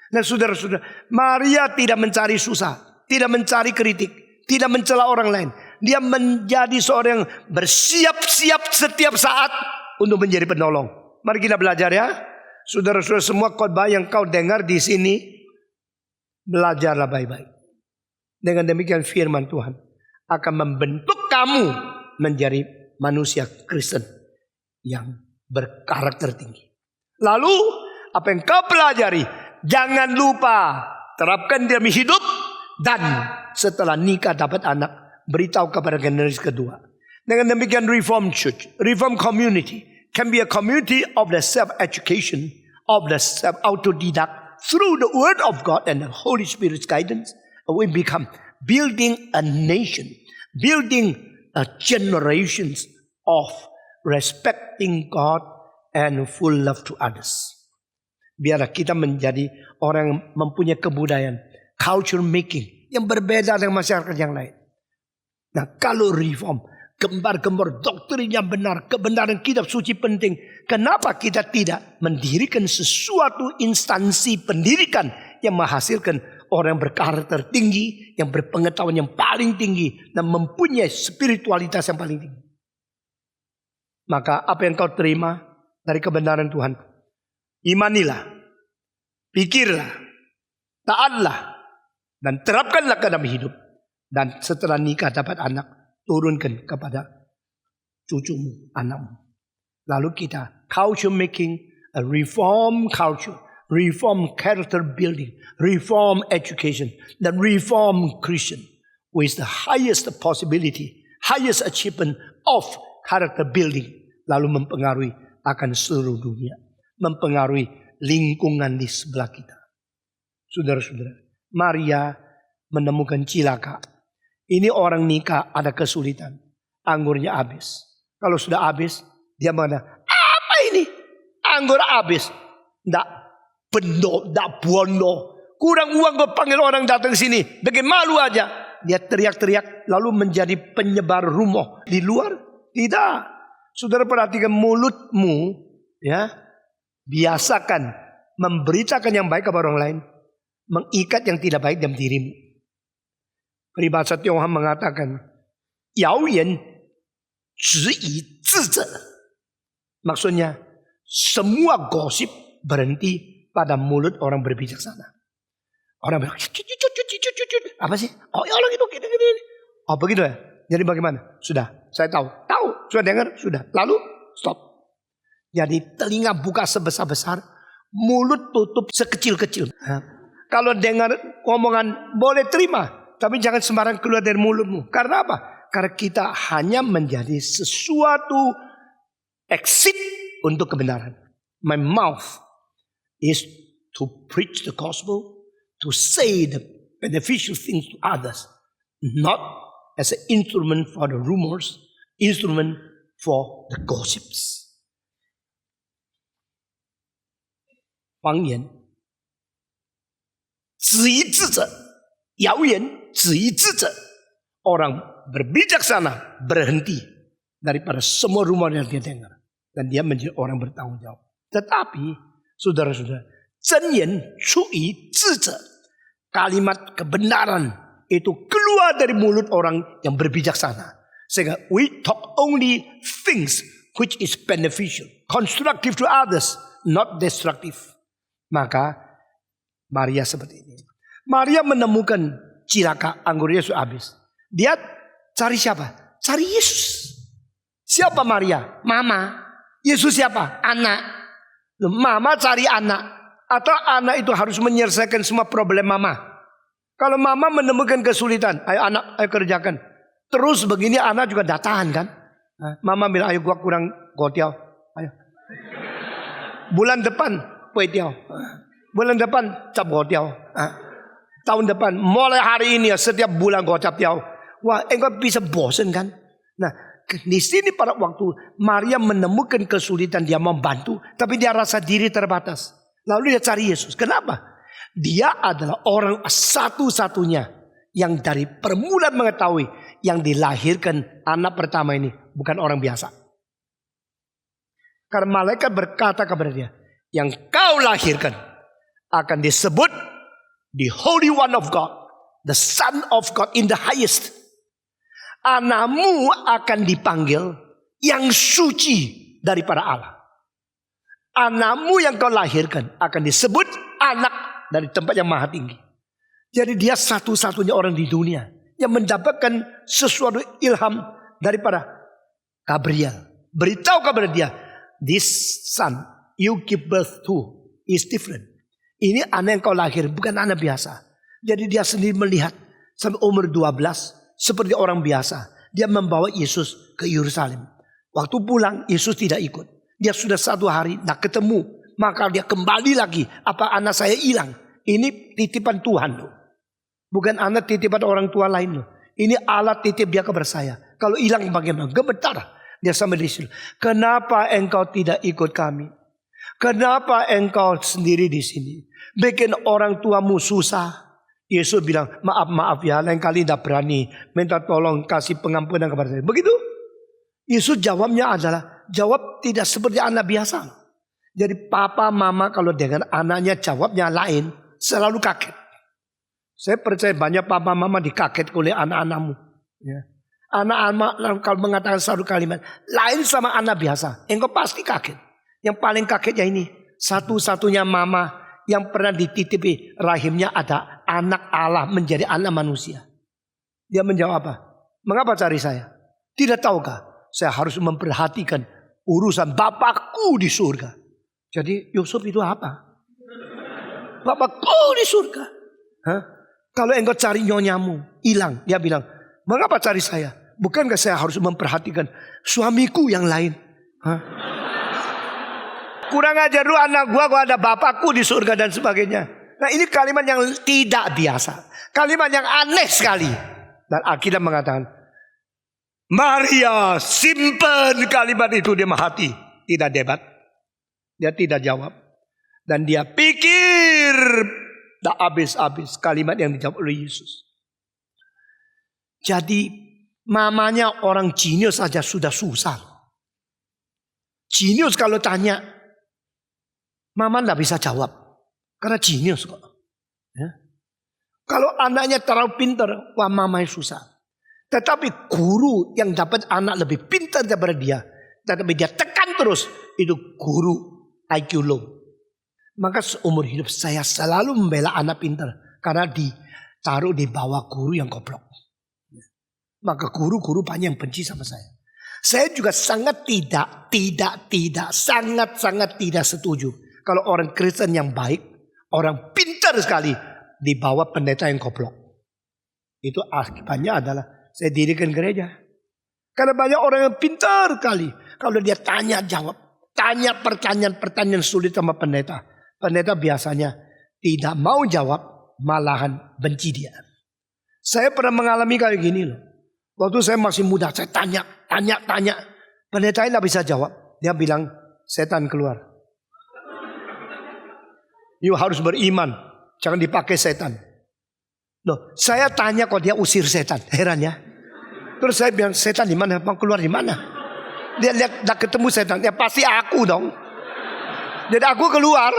Nah, saudara-saudara, Maria tidak mencari susah, tidak mencari kritik, tidak mencela orang lain. Dia menjadi seorang yang bersiap-siap setiap saat untuk menjadi penolong. Mari kita belajar ya. Saudara-saudara, semua khotbah yang kau dengar di sini, belajarlah baik-baik. Dengan demikian firman Tuhan akan membentuk kamu menjadi manusia Kristen yang berkarakter tinggi. Lalu apa yang kau pelajari, jangan lupa terapkan dalam hidup. Dan setelah nikah dapat anak, beritahu kepada generasi kedua. Dengan demikian Reform Church, Reform Community can be a community of the self-education, of the self-autodidact through the Word of God and the Holy Spirit's guidance. We become building a nation, building a generations of respecting God and full love to others. Biarlah kita menjadi orang yang mempunyai kebudayaan, culture making yang berbeda dengan masyarakat yang lain. Nah, kalau reform, gembar-gembor doktrin yang benar, kebenaran kitab suci penting. Kenapa kita tidak mendirikan sesuatu instansi pendidikan yang menghasilkan orang yang berkarakter tinggi, yang berpengetahuan yang paling tinggi, dan mempunyai spiritualitas yang paling tinggi? Maka apa yang kau terima dari kebenaran Tuhan, imanilah, pikirlah, taatlah, Dan terapkanlah ke dalam hidup. Dan setelah nikah dapat anak, turunkan kepada cucumu, anakmu. Lalu kita culture making, a reform culture, reform character building, reform education, dan reform Christian with the highest possibility, highest achievement of character building. Lalu mempengaruhi akan seluruh dunia. Mempengaruhi lingkungan di sebelah kita. Saudara-saudara, Maria menemukan cilaka. Ini orang nikah ada kesulitan. Anggurnya habis. Kalau sudah habis, dia mengatakan, apa ini? Anggur habis. Nggak bendo, nggak bondo. Kurang uang gue panggil orang datang sini. Bikin malu aja. Dia teriak-teriak lalu menjadi penyebar rumor di luar. Tidak. Saudara perhatikan mulutmu, ya. Biasakan memberitakan yang baik kepada orang lain. Mengikat yang tidak baik dalam dirimu. Peribahasa Tionghoa mengatakan, Yao yan zhi yi zhi zhe. Maksudnya, semua gosip berhenti pada mulut orang berbijaksana. Orang bilang, apa sih? Oh ya Allah gitu, gini. Oh begitu ya? Jadi bagaimana? Sudah, saya tahu. Sudah dengar? Sudah. Lalu, stop. Jadi telinga buka sebesar-besar, mulut tutup sekecil-kecil. Kalau dengar omongan boleh terima. Tapi jangan sembarang keluar dari mulutmu. Karena apa? Karena kita hanya menjadi sesuatu exit untuk kebenaran. My mouth is to preach the gospel, to say the beneficial things to others. Not as an instrument for the rumors, instrument for the gossips. 方言，止于智者；谣言，止于智者。Orang berbijaksana berhenti daripada semua rumor yang dia dengar. Dan dia menjadi orang bertanggung jawab. Tetapi, saudara-saudara, 真言出于智者. Kalimat kebenaran itu keluar dari mulut orang yang berbijaksana. Sehingga we talk only things which is beneficial, constructive to others, not destructive. Maka Maria seperti ini. Maria menemukan cilaka, anggurnya sudah habis. Dia cari siapa? Cari Yesus. Siapa Maria? Mama. Yesus siapa? Anak. Mama cari anak. Atau anak itu harus menyelesaikan semua problem mama. Kalau mama menemukan kesulitan, ayo anak, ayo kerjakan. Terus begini anak juga datahan kan. Mama bilang, ayo gua kurang gotiao. Ayo. Bulan depan, gotiao. Bulan depan, cap gotiao. Tahun depan, mulai hari ini ya, setiap bulan gocap tiao. Wah, engkau bisa bosan kan? Nah, di sini pada waktu Maria menemukan kesulitan, dia membantu, tapi dia rasa diri terbatas. Lalu dia cari Yesus. Kenapa? Dia adalah orang satu-satunya yang dari permulaan mengetahui yang dilahirkan anak pertama ini bukan orang biasa. Karena malaikat berkata kepada dia, yang kau lahirkan akan disebut the Holy One of God, the Son of God in the highest. Anakmu akan dipanggil yang suci daripada Allah. Anakmu yang kau lahirkan akan disebut anak dari tempat yang maha tinggi. Jadi dia satu-satunya orang di dunia yang mendapatkan sesuatu ilham daripada Gabriel. Beritahu kepada dia, this son you give birth to is different. Ini anak yang kau lahir, bukan anak biasa. Jadi dia sendiri melihat sampai umur 12 seperti orang biasa. Dia membawa Yesus ke Yerusalem. Waktu pulang Yesus tidak ikut. Dia sudah 1 hari tidak ketemu. Maka dia kembali lagi. Apa anak saya hilang? Ini titipan Tuhan loh. Bukan anak titipan orang tua lain loh. Ini Allah titip dia kepada saya. Kalau hilang bagaimana? Gemetar. Dia sampai di sini. Kenapa engkau tidak ikut kami? Kenapa engkau sendiri di sini? Bikin orang tuamu susah. Yesus bilang, maaf ya, lain kali tidak berani. Minta tolong kasih pengampunan kepada saya. Begitu. Yesus jawabnya adalah, jawab tidak seperti anak biasa. Jadi papa mama kalau dengan anaknya jawabnya lain, selalu kaget. Saya percaya banyak papa mama dikaget oleh anak-anakmu. Ya. Anak-anak kalau mengatakan satu kalimat, lain sama anak biasa. Engkau pasti kaget. Yang paling kagetnya ini, satu-satunya mama yang pernah dititipi rahimnya ada anak Allah menjadi anak manusia. Dia menjawab apa? Mengapa cari saya? Tidak tahukah saya harus memperhatikan urusan Bapakku di surga. Jadi Yusuf itu apa? Bapakku di surga. Hah? Kalau engkau cari nyonyamu hilang, dia bilang, mengapa cari saya? Bukankah saya harus memperhatikan suamiku yang lain? Hah? Kurang ajar lu anak gua ada bapakku di surga dan sebagainya. Nah ini kalimat yang tidak biasa. Kalimat yang aneh sekali. Dan Alkitab mengatakan, Maria simpan kalimat itu di hati. Tidak debat. Dia tidak jawab. Dan dia pikir tak habis-habis kalimat yang dijawab oleh Yesus. Jadi mamanya orang jenius saja sudah susah. Jenius kalau tanya, mama tidak bisa jawab. Karena jenius kok. Ya. Kalau anaknya terlalu pintar, wah mamanya susah. Tetapi guru yang dapat anak lebih pintar daripada dia, tetapi dia tekan terus, itu guru IQ low. Maka seumur hidup saya selalu membela anak pintar. Karena ditaruh di bawah guru yang goblok. Maka guru-guru banyak yang benci sama saya. Saya juga sangat sangat tidak setuju. Kalau orang Kristen yang baik, orang pintar sekali, di bawah pendeta yang goblok. Itu akibatnya adalah saya dirikan gereja. Karena banyak orang yang pintar sekali. Kalau dia tanya jawab. Tanya pertanyaan sulit sama pendeta. Pendeta biasanya tidak mau jawab, malahan benci dia. Saya pernah mengalami kayak gini loh. Waktu saya masih muda, saya tanya. Pendeta tidak bisa jawab. Dia bilang, setan keluar. You harus beriman, jangan dipakai setan. Loh, saya tanya kok dia usir setan, heran ya. Terus saya bilang, setan di mana? Mau keluar di mana? Dia lihat, ketemu setan, ya pasti aku dong. Jadi aku keluar.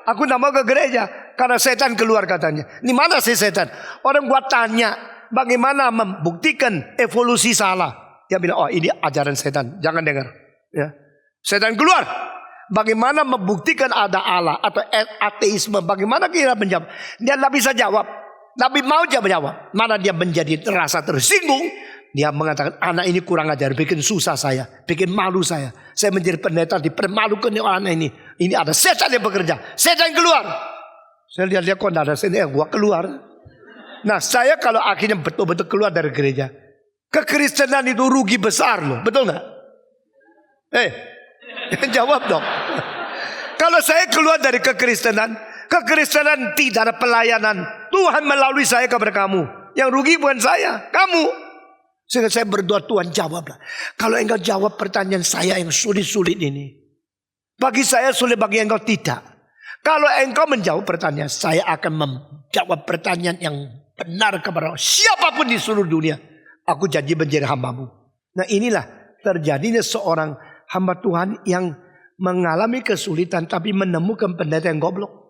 Aku tidak mau ke gereja. Karena setan keluar katanya. Ini mana sih setan? Orang buat tanya. Bagaimana membuktikan evolusi salah. Dia bilang, oh ini ajaran setan. Jangan dengar. Ya. Setan keluar. Bagaimana membuktikan ada Allah. Atau ateisme. Bagaimana kira menjawab. Dia tidak bisa jawab. Tapi mau jawab. Mana dia menjadi terasa tersinggung. Dia mengatakan anak ini kurang ajar. Bikin susah saya. Bikin malu saya. Saya menjadi pendeta dipermalukan oleh anak ini. Ini ada setan yang bekerja. Setan keluar. Saya lihat kok tidak ada setan. Gua keluar. Nah saya kalau akhirnya betul-betul keluar dari gereja. Kekristenan itu rugi besar loh. Betul gak? Jawab dong. Kalau saya keluar dari kekristenan. Kekristenan tidak ada pelayanan. Tuhan melalui saya kepada kamu. Yang rugi bukan saya. Kamu. Sehingga saya berdoa, Tuhan jawablah. Kalau engkau jawab pertanyaan saya yang sulit-sulit ini. Bagi saya sulit, bagi engkau tidak. Kalau engkau menjawab pertanyaan, saya akan menjawab pertanyaan yang benar kepada siapapun di seluruh dunia. Aku janji menjadi hambamu. Nah inilah terjadinya seorang hamba Tuhan yang mengalami kesulitan tapi menemukan pendeta yang goblok.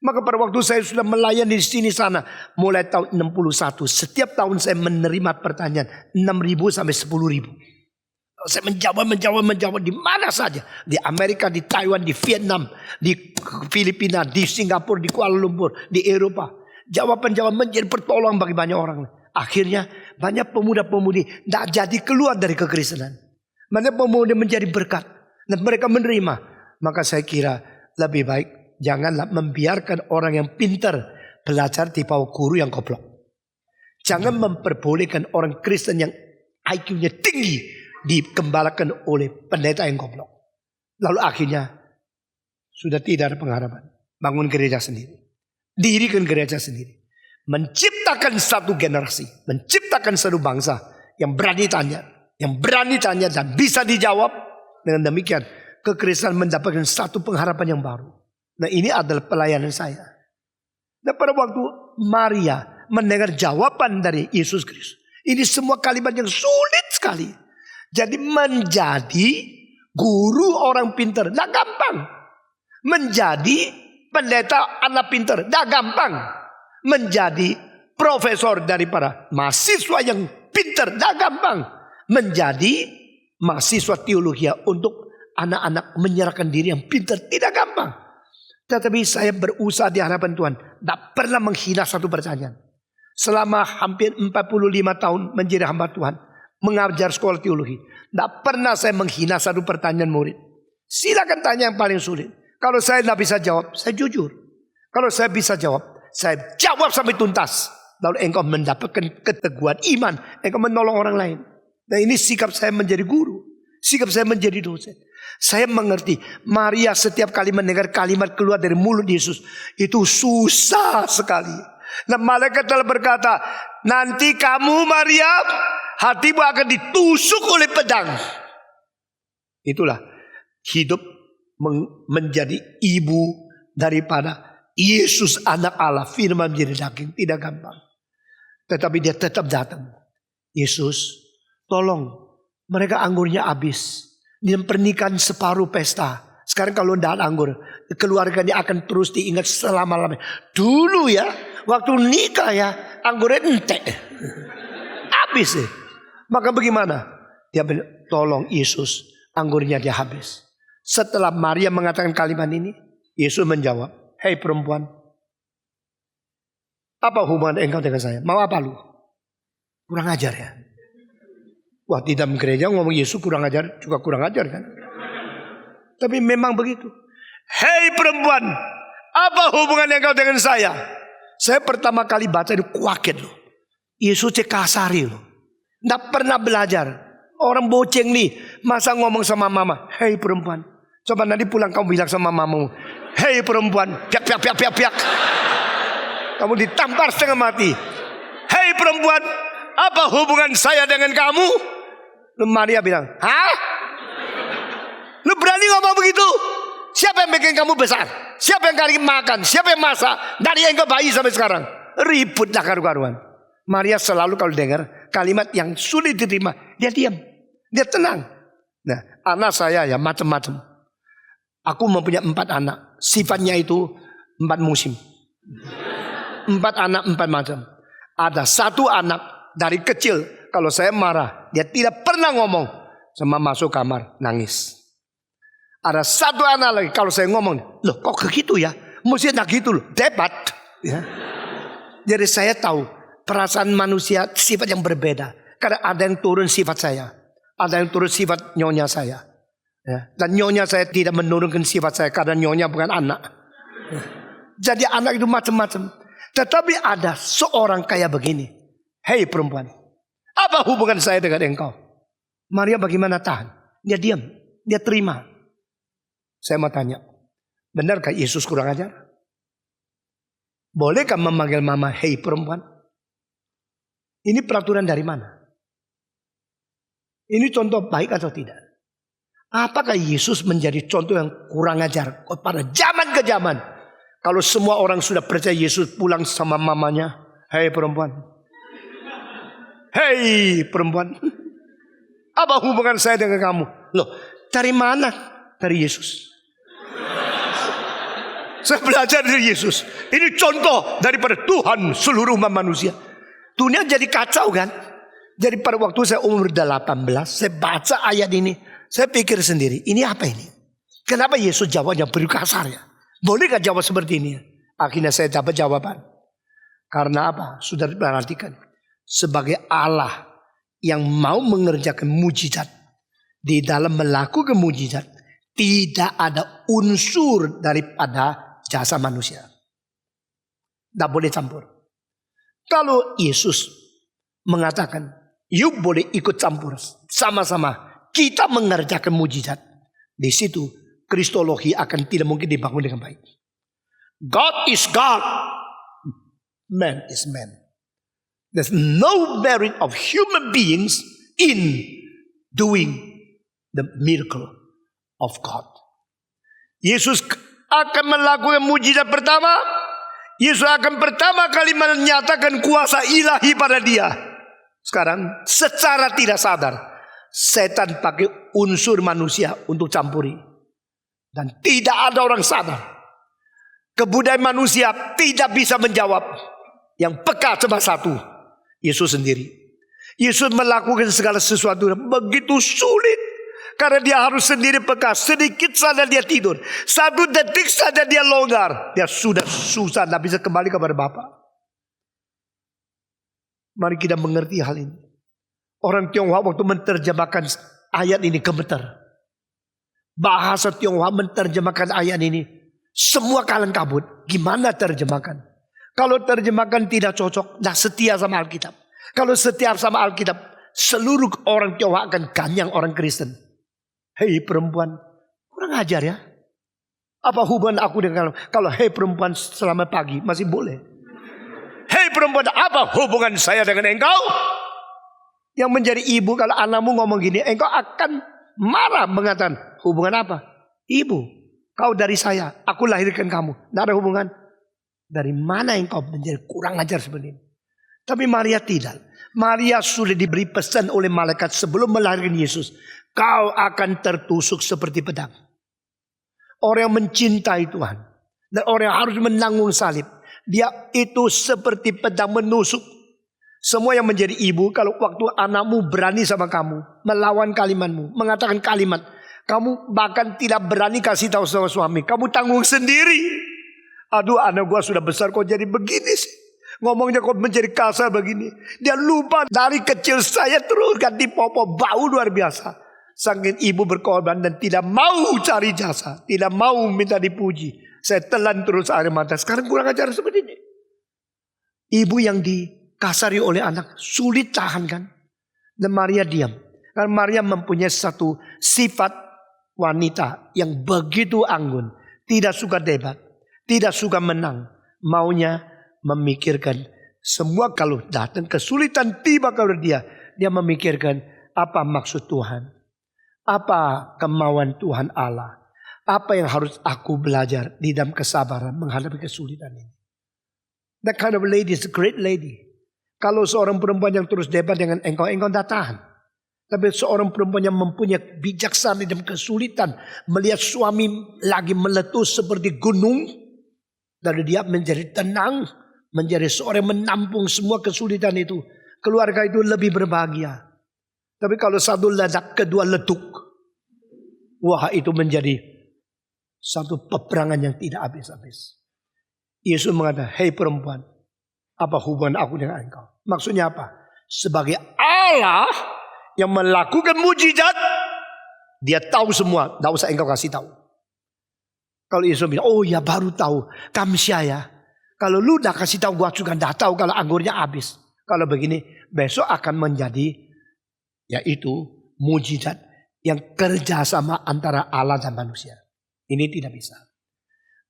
Maka pada waktu saya sudah melayani di sini sana. Mulai tahun 61. Setiap tahun saya menerima pertanyaan. 6.000 sampai 10.000. Saya menjawab di mana saja. Di Amerika, di Taiwan, di Vietnam. Di Filipina, di Singapura, di Kuala Lumpur. Di Eropa. Jawaban-jawaban menjadi pertolongan bagi banyak orang. Akhirnya banyak pemuda-pemudi tidak jadi keluar dari kekristenan. Banyak pemuda menjadi berkat. Dan mereka menerima. Maka saya kira lebih baik. Janganlah membiarkan orang yang pintar belajar di bawah guru yang goblok. Jangan memperbolehkan orang Kristen yang IQ-nya tinggi dikembalakan oleh pendeta yang goblok. Lalu akhirnya sudah tidak ada pengharapan. Bangun gereja sendiri. Dirikan gereja sendiri. Menciptakan satu generasi. Menciptakan satu bangsa yang berani tanya. Yang berani tanya dan bisa dijawab. Dengan demikian kekristenan mendapatkan satu pengharapan yang baru. Nah ini adalah pelayanan saya. Nah pada waktu Maria mendengar jawaban dari Yesus Kristus. Ini semua kalimat yang sulit sekali. Jadi menjadi guru orang pintar. Tidak gampang. Menjadi pendeta anak pintar. Tidak gampang. Menjadi profesor daripada mahasiswa yang pintar. Tidak gampang. Menjadi mahasiswa teologi untuk anak-anak menyerahkan diri yang pintar. Tidak gampang. Tetapi saya berusaha di hadapan Tuhan. Tidak pernah menghina satu pertanyaan. Selama hampir 45 tahun menjadi hamba Tuhan, mengajar sekolah teologi, tidak pernah saya menghina satu pertanyaan murid. Silakan tanya yang paling sulit. Kalau saya tidak bisa jawab, saya jujur. Kalau saya bisa jawab, saya jawab sampai tuntas. Lalu engkau mendapatkan keteguhan iman, engkau menolong orang lain. Nah, ini sikap saya menjadi guru, sikap saya menjadi dosen. Saya mengerti Maria setiap kali mendengar kalimat keluar dari mulut Yesus, itu susah sekali. Nah, malaikat telah berkata, nanti kamu Maria, hatimu akan ditusuk oleh pedang. Itulah hidup menjadi ibu daripada Yesus anak Allah, firman menjadi daging. Tidak gampang. Tetapi dia tetap datang. Yesus, tolong, mereka anggurnya habis. Dia pernikahan separuh pesta. Sekarang kalau tidak ada anggur, keluarganya akan terus diingat selama-lamanya. Dulu ya, waktu nikah ya, anggurnya entek. Habis ya. Maka bagaimana? Dia bilang, tolong Yesus, anggurnya dia habis. Setelah Maria mengatakan kalimat ini, Yesus menjawab, hei perempuan, apa hubungan engkau dengan saya? Mau apa lu? Kurang ajar ya. Wah, di dalam gereja ngomong Yesus kurang ajar, juga kurang ajar kan. Tapi memang begitu. Hei perempuan, apa hubungan engkau dengan saya? Saya pertama kali baca itu kaget loh. Yesus kasari loh. Nggak pernah belajar. Orang boceng nih, masa ngomong sama mama, hei perempuan. Coba nanti pulang kamu bilang sama mamamu, hei perempuan, piak piak piak piak piak. Kamu ditampar setengah mati. Hei perempuan, apa hubungan saya dengan kamu? Maria bilang, hah? Lu berani ngomong begitu? Siapa yang bikin kamu besar? Siapa yang kasih makan? Siapa yang masak? Dari engkau bayi sampai sekarang. Ribut dah karu-karuan. Maria selalu kalau dengar kalimat yang sulit diterima, dia diam. Dia tenang. Nah, anak saya ya macam-macam. Aku mempunyai 4 anak. Sifatnya itu 4 musim. 4 anak 4 macam. Ada 1 anak dari kecil, kalau saya marah, dia tidak pernah ngomong. Sama masuk kamar, nangis. Ada 1 anak lagi, kalau saya ngomong, loh kok begitu ya? Mesti nak gitu loh, debat. Ya. Jadi saya tahu perasaan manusia sifat yang berbeda. Karena ada yang turun sifat saya, ada yang turun sifat nyonya saya. Ya. Dan nyonya saya tidak menurunkan sifat saya karena nyonya bukan anak. Ya. Jadi anak itu macam-macam. Tetapi ada seorang kayak begini. Hei perempuan, apa hubungan saya dengan engkau? Maria bagaimana tahan? Dia diam, dia terima. Saya mau tanya, benarkah Yesus kurang ajar? Bolehkah memanggil mama hei perempuan? Ini peraturan dari mana? Ini contoh baik atau tidak? Apakah Yesus menjadi contoh yang kurang ajar pada zaman ke zaman? Kalau semua orang sudah percaya Yesus pulang sama mamanya, hei perempuan, hei perempuan, apa hubungan saya dengan kamu? Loh, dari mana? Dari Yesus. Saya belajar dari Yesus. Ini contoh daripada Tuhan seluruh umat manusia. Dunia jadi kacau kan? Jadi pada waktu saya umur 18, saya baca ayat ini, saya pikir sendiri, ini apa ini? Kenapa Yesus jawabnya beri kasar ya? Boleh gak jawab seperti ini? Akhirnya saya dapat jawaban. Karena apa? Sudah diperhatikan. Sebagai Allah yang mau mengerjakan mujizat, di dalam melakukan mujizat, tidak ada unsur daripada jasa manusia. Tidak boleh campur. Kalau Yesus mengatakan, you boleh ikut campur. Sama-sama kita mengerjakan mujizat. Di situ kristologi akan tidak mungkin dibangun dengan baik. God is God. Man is man. There's no merit of human beings in doing the miracle of God. Yesus akan melakukan mujizat pertama. Yesus akan pertama kali menyatakan kuasa ilahi pada dia. Sekarang secara tidak sadar, setan pakai unsur manusia untuk campuri. Dan tidak ada orang sadar. Kebudayaan manusia tidak bisa menjawab. Yang peka cuma satu, Yesus sendiri. Yesus melakukan segala sesuatu begitu sulit. Karena dia harus sendiri peka. Sedikit saja dia tidur. 1 detik saja dia longgar. Dia sudah susah, tidak bisa kembali kepada Bapa. Mari kita mengerti hal ini. Orang Tionghoa waktu menerjemahkan ayat ini gemetar. Bahasa Tionghoa menerjemahkan ayat ini. Semua kalang kabut. Gimana terjemahkan? Kalau terjemahkan tidak cocok, tidak setia sama Alkitab. Kalau setia sama Alkitab, seluruh orang Tionghoa akan ganyang orang Kristen. Hei perempuan, kurang ajar ya. Apa hubungan aku dengan kalau hei perempuan selamat pagi masih boleh. Hei perempuan, apa hubungan saya dengan engkau? Yang menjadi ibu kalau anakmu ngomong gini, engkau akan marah mengatakan, hubungan apa? Ibu, kau dari saya, aku lahirkan kamu. Tidak ada hubungan. Dari mana engkau menjadi kurang ajar seperti ini? Tapi Maria tidak. Maria sudah diberi pesan oleh malaikat sebelum melahirkan Yesus. Kau akan tertusuk seperti pedang. Orang yang mencintai Tuhan. Dan orang yang harus menanggung salib. Dia itu seperti pedang menusuk. Semua yang menjadi ibu, kalau waktu anakmu berani sama kamu, melawan kalimatmu, mengatakan kalimat, kamu bahkan tidak berani kasih tahu sama suami. Kamu tanggung sendiri. Aduh, anak gua sudah besar kok jadi begini sih. Ngomongnya kok menjadi kasar begini. Dia lupa dari kecil saya terus ganti popok, bau luar biasa. Saking ibu berkorban dan tidak mau cari jasa. Tidak mau minta dipuji. Saya telan terus air mata. Sekarang kurang ajar seperti ini. Ibu yang dikasari oleh anak sulit tahan kan. Dan Maria diam. Karena Maria mempunyai satu sifat wanita yang begitu anggun. Tidak suka debat. Tidak suka menang. Maunya memikirkan semua kalau datang kesulitan tiba kalau dia memikirkan apa maksud Tuhan. Apa kemauan Tuhan Allah? Apa yang harus aku belajar di dalam kesabaran menghadapi kesulitan ini? That kind of lady is a great lady. Kalau seorang perempuan yang terus debat dengan engkau tidak tahan. Tapi seorang perempuan yang mempunyai bijaksana dalam kesulitan, melihat suami lagi meletus seperti gunung, lalu dia menjadi tenang, menjadi seorang yang menampung semua kesulitan itu. Keluarga itu lebih berbahagia. Tapi kalau satu ledak, kedua leduk. Wah, itu menjadi satu peperangan yang tidak habis-habis. Yesus mengatakan, hei perempuan, apa hubungan aku dengan engkau? Maksudnya apa? Sebagai Allah yang melakukan mujizat, dia tahu semua, tidak usah engkau kasih tahu. Kalau Yesus bilang, oh ya baru tahu, kamsia ya. Kalau lu udah kasih tahu, gua juga tidak tahu kalau anggurnya habis. Kalau begini, besok akan menjadi yaitu mujizat yang kerjasama antara Allah dan manusia. Ini tidak bisa.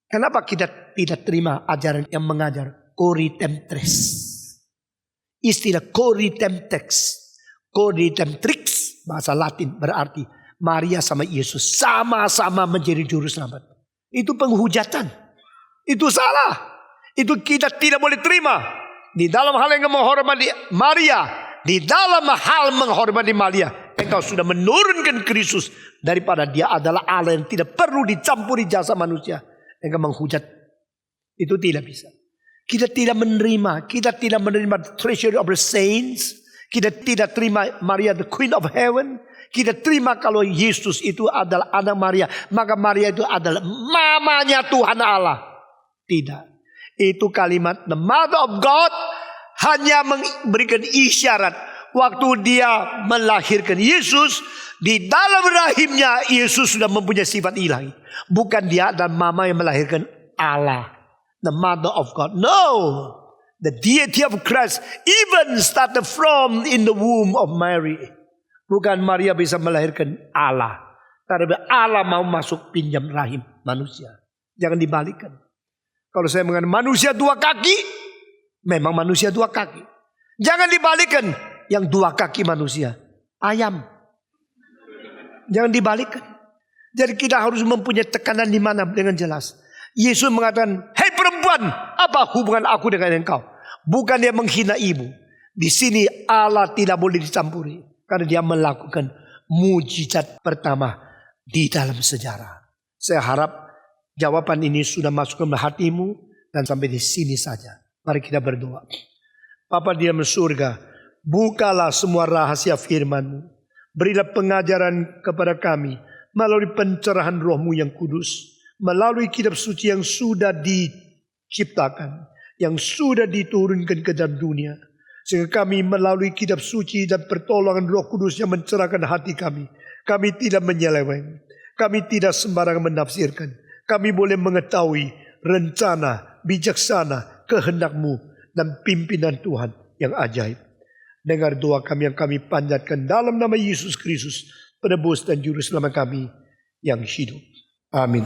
Kenapa kita tidak terima ajaran yang mengajar coritemptres? Istilah coritemptex, coritemptrix, bahasa Latin berarti Maria sama Yesus sama-sama menjadi juru selamat. Itu penghujatan. Itu salah. Itu kita tidak boleh terima. Di dalam hal yang menghormati Maria, di dalam hal menghormati Maria, engkau sudah menurunkan Kristus daripada dia adalah Allah yang tidak perlu dicampuri jasa manusia. Engkau menghujat. Itu tidak bisa. Kita tidak menerima the treasury of the saints. Kita tidak terima Maria the Queen of Heaven. Kita terima kalau Yesus itu adalah anak Maria, maka Maria itu adalah mamanya Tuhan Allah. Tidak. Itu kalimat the Mother of God hanya memberikan isyarat. Waktu dia melahirkan Yesus, di dalam rahimnya Yesus sudah mempunyai sifat ilahi. Bukan dia dan mama yang melahirkan Allah, the Mother of God. No, the deity of Christ even started from in the womb of Mary. Bukan Maria bisa melahirkan Allah, tapi Allah mau masuk pinjam rahim manusia. Jangan dibalikkan. Kalau saya mengatakan manusia dua kaki, memang manusia dua kaki. Jangan dibalikkan. Yang dua kaki manusia, ayam. Jangan dibalikkan. Jadi kita harus mempunyai tekanan di mana dengan jelas. Yesus mengatakan, hei perempuan, apa hubungan aku dengan engkau? Bukan dia menghina ibu. Di sini Allah tidak boleh dicampuri. Karena dia melakukan mujizat pertama di dalam sejarah. Saya harap jawaban ini sudah masuk ke hatimu. Dan sampai di sini saja. Mari kita berdoa. Bapa di dalam surga, bukalah semua rahasia firman-Mu. Berilah pengajaran kepada kami melalui pencerahan Roh-Mu yang kudus, melalui kitab suci yang sudah diciptakan, yang sudah diturunkan ke dalam dunia. Sehingga kami melalui kitab suci dan pertolongan Roh Kudus yang mencerahkan hati kami. Kami tidak menyeleweng. Kami tidak sembarangan menafsirkan. Kami boleh mengetahui rencana, bijaksana, kehendak-Mu dan pimpinan Tuhan yang ajaib. Dengar doa kami yang kami panjatkan dalam nama Yesus Kristus, penebus dan juru selamat kami yang hidup. Amin.